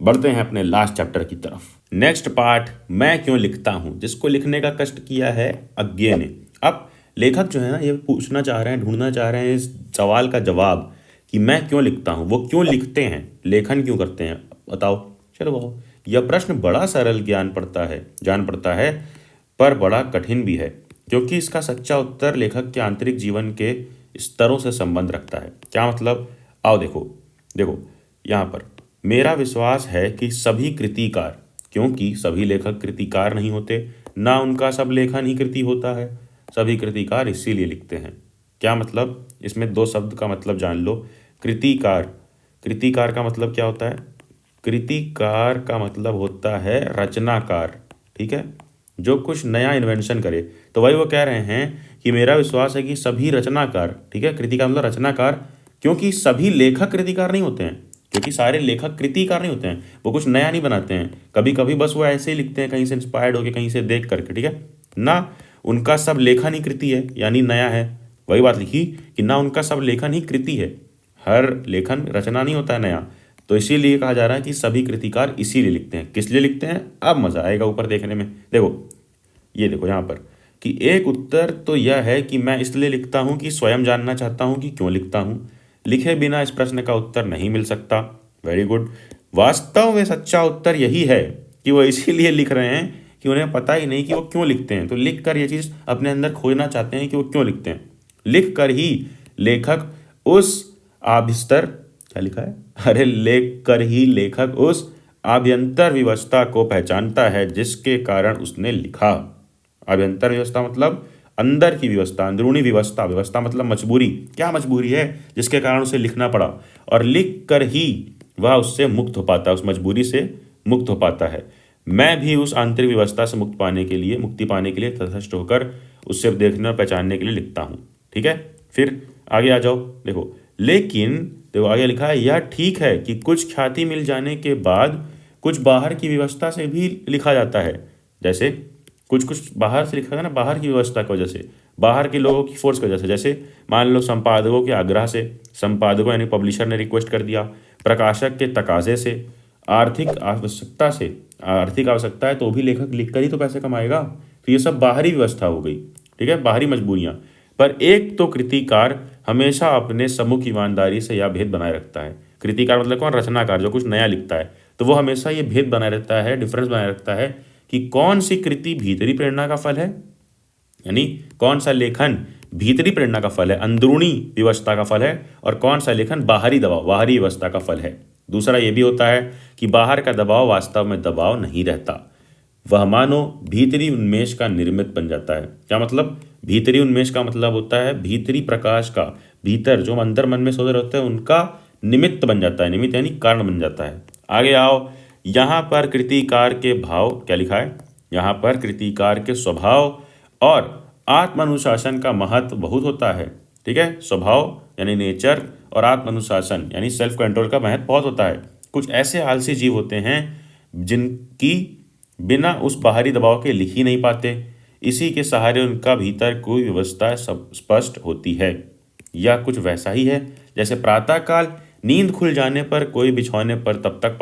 बढ़ते हैं अपने लास्ट चैप्टर की तरफ। नेक्स्ट पार्ट, मैं क्यों लिखता हूँ, जिसको लिखने का कष्ट किया है अज्ञे ने। अब लेखक जो है ना, ये पूछना चाह रहे हैं, ढूंढना चाह रहे हैं इस सवाल का जवाब कि मैं क्यों लिखता हूँ, वो क्यों लिखते हैं, लेखन क्यों करते हैं, बताओ। चलो बताओ। यह प्रश्न बड़ा सरल जान पड़ता है पर बड़ा कठिन भी है, क्योंकि इसका सच्चा उत्तर लेखक के आंतरिक जीवन के स्तरों से संबंध रखता है। क्या मतलब? आओ देखो यहाँ पर मेरा विश्वास है कि सभी कृतिकार, क्योंकि सभी लेखक कृतिकार नहीं होते, ना उनका सब लेखन ही कृति होता है, सभी कृतिकार इसीलिए लिखते हैं। क्या मतलब? इसमें 2 शब्द का मतलब जान लो। कृतिकार का मतलब क्या होता है? कृतिकार का मतलब होता है रचनाकार। ठीक है, जो कुछ नया इन्वेंशन करे। तो वही वो कह रहे हैं कि मेरा विश्वास है कि सभी रचनाकार, ठीक है, कृतिकार मतलब रचनाकार, क्योंकि सभी लेखक कृतिकार नहीं होते हैं, क्योंकि सारे लेखक कृतिकार नहीं होते हैं, वो कुछ नया नहीं बनाते हैं। कभी कभी बस वो ऐसे ही लिखते हैं, कहीं से इंस्पायर्ड होकर, कहीं से देख करके, ठीक है ना। उनका सब लेखन ही कृति है, यानी नया है। वही बात लिखी कि ना उनका सब लेखन ही कृति है, हर लेखन रचना नहीं होता है नया। तो इसीलिए कहा जा रहा है कि सभी कृतिकार इसीलिए लिखते हैं। किस लिए लिखते हैं, अब मजा आएगा ऊपर देखने में। ये देखो यहाँ पर कि एक उत्तर तो यह है कि मैं इसलिए लिखता हूँ कि स्वयं जानना चाहता हूँ कि क्यों लिखता हूँ। लिखे बिना इस प्रश्न का उत्तर नहीं मिल सकता। Very good. वास्तव में सच्चा उत्तर यही है कि वो इसीलिए लिख रहे हैं कि उन्हें पता ही नहीं कि वो क्यों लिखते हैं। तो लिख कर ये चीज़ अपने अंदर खोजना चाहते हैं कि वो क्यों लिखते हैं। लिख कर ही लेखक उस आभ्यस्तर, क्या लिखा है, अरे लिख कर ही लेखक उस आभ्यंतर व्यवस्था को पहचानता है जिसके कारण उसने लिखा। आभ्यंतर व्यवस्था मतलब अंदर की व्यवस्था, अंदरूनी व्यवस्था। व्यवस्था मतलब मजबूरी। क्या मजबूरी है जिसके कारण उसे लिखना पड़ा, और लिख कर ही वह उससे मुक्त हो पाता है, उस मजबूरी से मुक्त हो पाता है। मैं भी उस आंतरिक व्यवस्था से मुक्ति पाने के लिए तटस्थ होकर उससे देखने और पहचानने के लिए लिखता हूँ। ठीक है, फिर आगे आ जाओ। देखो, लेकिन देखो आगे लिखा है, यह ठीक है कि कुछ ख्याति मिल जाने के बाद कुछ बाहर की व्यवस्था से भी लिखा जाता है। जैसे कुछ कुछ बाहर से लिखा है ना, बाहर की व्यवस्था की वजह से, बाहर के लोगों की फोर्स की वजह से। जैसे मान लो संपादकों के आग्रह से, संपादकों यानी पब्लिशर ने रिक्वेस्ट कर दिया, प्रकाशक के तकाजे से, आर्थिक आवश्यकता से। आर्थिक आवश्यकता है तो भी लेखक लिख कर ही तो पैसे कमाएगा। तो ये सब बाहरी व्यवस्था हो गई, ठीक है, बाहरी मजबूरियाँ। पर एक तो कृतिकार हमेशा अपने सम्मुख ईमानदारी से यह भेद बनाए रखता है। कृतिकार मतलब कौन? रचनाकार, जो कुछ नया लिखता है। तो वो हमेशा ये भेद बनाए रखता है, डिफरेंस बनाए रखता है कि कौन सी कृति भीतरी प्रेरणा का फल है, यानी कौन सा लेखन भीतरी प्रेरणा का फल है, अंदरूनी व्यवस्था का फल है, और कौन सा लेखन बाहरी दबाव, बाहरी व्यवस्था का फल है। दूसरा ये भी होता है कि बाहर का दबाव वास्तव में दबाव नहीं रहता, वह मानो भीतरी उन्मेष का निर्मित बन जाता है। क्या मतलब? भीतरी उन्मेष का मतलब होता है भीतरी प्रकाश का, भीतर जो अंदर मन में सोच रहे होते हैं उनका निमित्त बन जाता है। निमित्त यानी कारण बन जाता है। आगे आओ, यहाँ पर कृतिकार के भाव, क्या लिखा है यहाँ पर? कृतिकार के स्वभाव और आत्मानुशासन का महत्व बहुत होता है, ठीक है। स्वभाव यानी नेचर और आत्मानुशासन यानी सेल्फ कंट्रोल का महत्व बहुत होता है। कुछ ऐसे आलसी जीव होते हैं जिनकी बिना उस बाहरी दबाव के लिख ही नहीं पाते, इसी के सहारे उनका भीतर कोई व्यवस्था स्पष्ट होती है। यह कुछ वैसा ही है जैसे प्रातःकाल नींद खुल जाने पर कोई बिछौने पर तब तक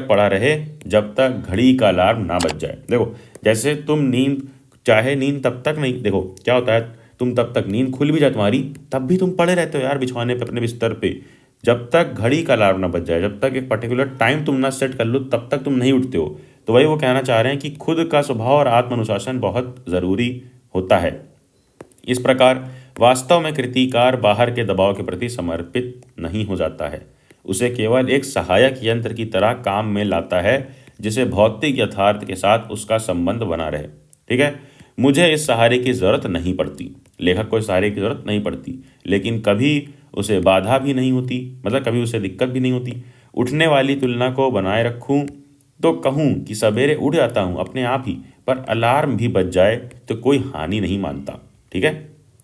पड़ा रहे जब तक घड़ी का अलार्म ना बज जाए। देखो, जैसे तुम नींद तब तक नहीं, देखो क्या होता है, तुम तब तक नींद खुल भी जाए तुम्हारी, तब भी तुम पड़े रहते हो यार बिछौने पे, अपने बिस्तर पे, जब तक घड़ी का अलार्म ना बज जाए, जब तक एक पर्टिकुलर टाइम तुम ना सेट कर लो तब तक तुम नहीं उठते हो। तो वही वो कहना चाह रहे हैं कि खुद का स्वभाव और आत्मानुशासन बहुत ज़रूरी होता है। इस प्रकार वास्तव में कृतिकार बाहर के दबाव के प्रति समर्पित नहीं हो जाता है, उसे केवल एक सहायक यंत्र की तरह काम में लाता है जिसे भौतिक यथार्थ के साथ उसका संबंध बना रहे, ठीक है। मुझे इस सहारे की ज़रूरत नहीं पड़ती, लेखक को इस सहारे की ज़रूरत नहीं पड़ती, लेकिन कभी उसे बाधा भी नहीं होती, मतलब कभी उसे दिक्कत भी नहीं होती। उठने वाली तुलना को बनाए रखूं तो कहूं कि सवेरे उठ जाता हूं अपने आप ही, पर अलार्म भी बज जाए तो कोई हानि नहीं मानता, ठीक है।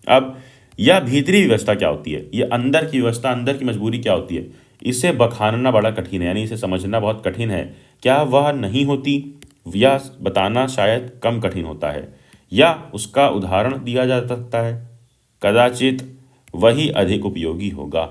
अब यह भीतरी व्यवस्था क्या होती है, ये अंदर की व्यवस्था, अंदर की मजबूरी क्या होती है, इसे बखानना बड़ा कठिन है, यानी इसे समझना बहुत कठिन है। क्या वह नहीं होती, या बताना शायद कम कठिन होता है, या उसका उदाहरण दिया जा सकता है, कदाचित वही अधिक उपयोगी होगा।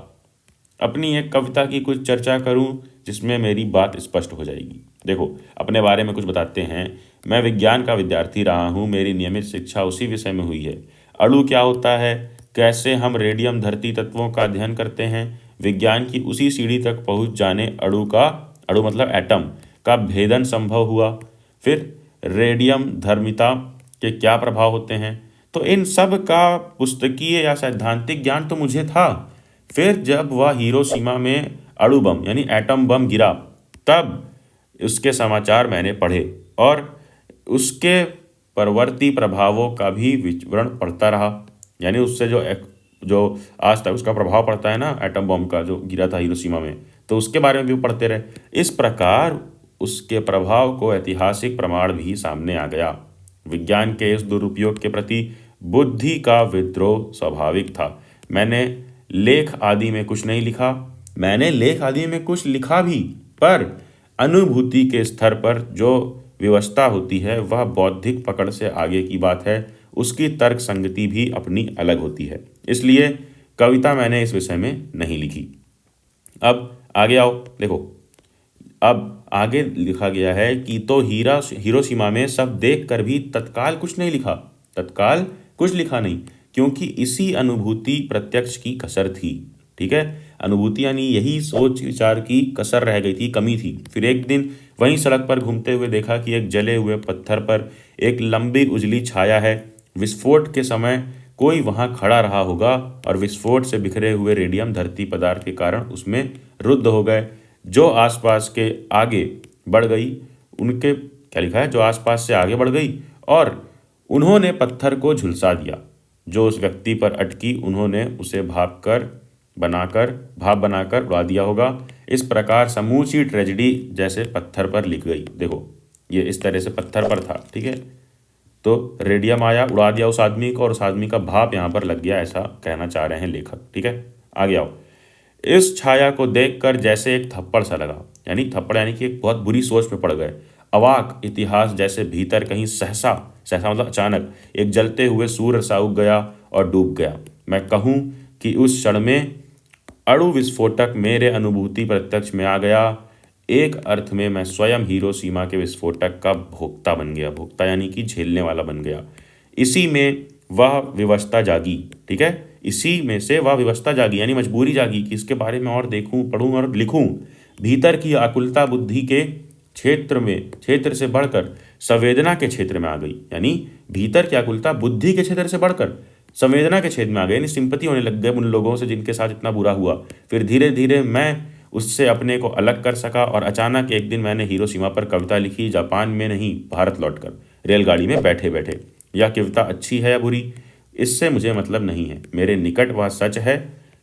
अपनी एक कविता की कुछ चर्चा करूं जिसमें मेरी बात स्पष्ट हो जाएगी। देखो, अपने बारे में कुछ बताते हैं। मैं विज्ञान का विद्यार्थी रहा हूं, मेरी नियमित शिक्षा उसी विषय में हुई है। अणु क्या होता है, कैसे हम रेडियम धरती तत्वों का अध्ययन करते हैं, विज्ञान की उसी सीढ़ी तक पहुंच जाने अणु मतलब एटम का भेदन संभव हुआ। फिर रेडियम धर्मिता के क्या प्रभाव होते हैं, तो इन सब का पुस्तकीय या सैद्धांतिक ज्ञान तो मुझे था। फिर जब वह हिरोशिमा में अणु बम यानी एटम बम गिरा, तब उसके समाचार मैंने पढ़े और उसके परवर्ती प्रभावों का भी विवरण पढ़ता रहा। यानी उससे जो आज तक उसका प्रभाव पड़ता है ना, एटम बम का जो गिरा था हिरोशिमा में, तो उसके बारे में भी पढ़ते रहे। इस प्रकार उसके प्रभाव को ऐतिहासिक प्रमाण भी सामने आ गया। विज्ञान के इस दुरुपयोग के प्रति बुद्धि का विद्रोह स्वाभाविक था। मैंने लेख आदि में कुछ लिखा भी, पर अनुभूति के स्तर पर जो व्यवस्था होती है वह बौद्धिक पकड़ से आगे की बात है, उसकी तर्क संगति भी अपनी अलग होती है, इसलिए कविता मैंने इस विषय में नहीं लिखी। अब आगे आओ, देखो अब आगे लिखा गया है कि तो हिरोशिमा में सब देख कर भी तत्काल कुछ लिखा नहीं, क्योंकि इसी अनुभूति प्रत्यक्ष की कसर थी, ठीक है। अनुभूति यानी यही सोच विचार की कसर रह गई थी, कमी थी। फिर एक दिन वहीं सड़क पर घूमते हुए देखा कि एक जले हुए पत्थर पर एक लंबी उजली छाया है। विस्फोट के समय कोई वहां खड़ा रहा होगा और विस्फोट से बिखरे हुए रेडियम धरती पदार्थ के कारण उसमें रुद्ध हो गए। जो आसपास के आगे बढ़ गई उनके क्या लिखा है, जो आसपास से आगे बढ़ गई और उन्होंने पत्थर को झुलसा दिया। जो उस व्यक्ति पर अटकी उन्होंने उसे भाप बनाकर उड़ा दिया होगा। इस प्रकार समूची ट्रेजेडी जैसे पत्थर पर लिख गई। देखो, ये इस तरह से पत्थर पर था, ठीक है। तो रेडियम आया, उड़ा दिया उस आदमी को, और उस आदमी का भाप यहाँ पर लग गया, ऐसा कहना चाह रहे हैं लेखक, ठीक है। आगे आओ। इस छाया को देखकर जैसे एक थप्पड़ सा लगा, यानी थप्पड़ यानी कि एक बहुत बुरी सोच पे पड़ गए। अवाक इतिहास जैसे भीतर कहीं सहसा, सहसा मतलब अचानक, एक जलते हुए सूर्य सा उग गया और डूब गया। मैं कहूँ कि उस क्षण में अणु विस्फोटक मेरे अनुभूति प्रत्यक्ष में आ गया। एक अर्थ में मैं स्वयं हिरोशिमा के विस्फोटक का भोक्ता बन गया। भोक्ता यानी कि झेलने वाला बन गया। इसी में वह विवशता जागी, ठीक है, इसी में से वह विवशता जागी यानी मजबूरी जागी कि इसके बारे में और देखूं, पढ़ूं और लिखूं। भीतर की आकुलता बुद्धि के क्षेत्र से बढ़कर संवेदना के क्षेत्र में आ गई, यानी भीतर की आकुलता बुद्धि के क्षेत्र से बढ़कर संवेदना के क्षेत्र में आ गई, यानी सिंपैथी होने लग गए उन लोगों से जिनके साथ इतना बुरा हुआ। फिर धीरे धीरे मैं उससे अपने को अलग कर सका और अचानक एक दिन मैंने हिरोशिमा पर कविता लिखी, जापान में नहीं, भारत लौटकर, रेलगाड़ी में बैठे बैठे। यह कविता अच्छी है या बुरी, इससे मुझे मतलब नहीं है। मेरे निकट वह सच है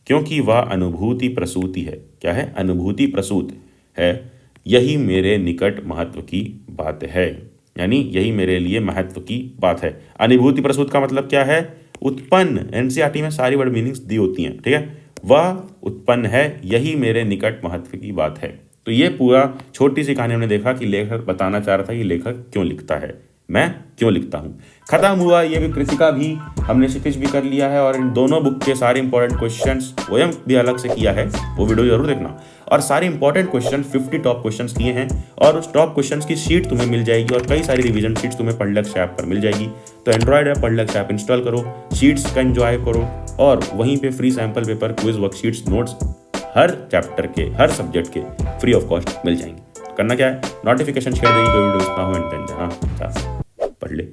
क्योंकि वह अनुभूति प्रसूति है। क्या है? अनुभूति प्रसूत है। यही मेरे निकट महत्व की बात है, यानी यही मेरे लिए महत्व की बात है। अनुभूति प्रसूत का मतलब क्या है? उत्पन्न। एनसीईआरटी में सारी वर्ड मीनिंग्स दी होती हैं, ठीक है। वह उत्पन्न है, यही मेरे निकट महत्व की बात है। तो ये पूरा छोटी सी कहानी हमने देखा कि लेखक बताना चाह रहा था कि लेखक क्यों लिखता है, मैं क्यों लिखता हूँ। खत्म हुआ ये भी, कृतिका भी हमने क्षितिज भी कर लिया है और इन दोनों बुक के सारे इंपॉर्टेंट क्वेश्चंस स्वयं भी अलग से किया है, वो वीडियो जरूर देखना। और सारे इंपॉर्टेंट क्वेश्चन 50 टॉप क्वेश्चंस किए हैं और उस टॉप क्वेश्चंस की शीट तुम्हें मिल जाएगी और कई सारी रिवीजन शीट्स तुम्हें पढ़लक्ष्य ऐप पर मिल जाएगी। तो android app Padhlakshya app install करो, शीट्स का एंजॉय करो और वहीं पे free sample paper, quiz, worksheets, notes हर चैप्टर के, हर सब्जेक्ट के फ्री ऑफ कॉस्ट मिल जाएंगे। करना क्या है? नोटिफिकेशन शेयर देगी कोई वीडियो ना हो एंड देन। हाँ,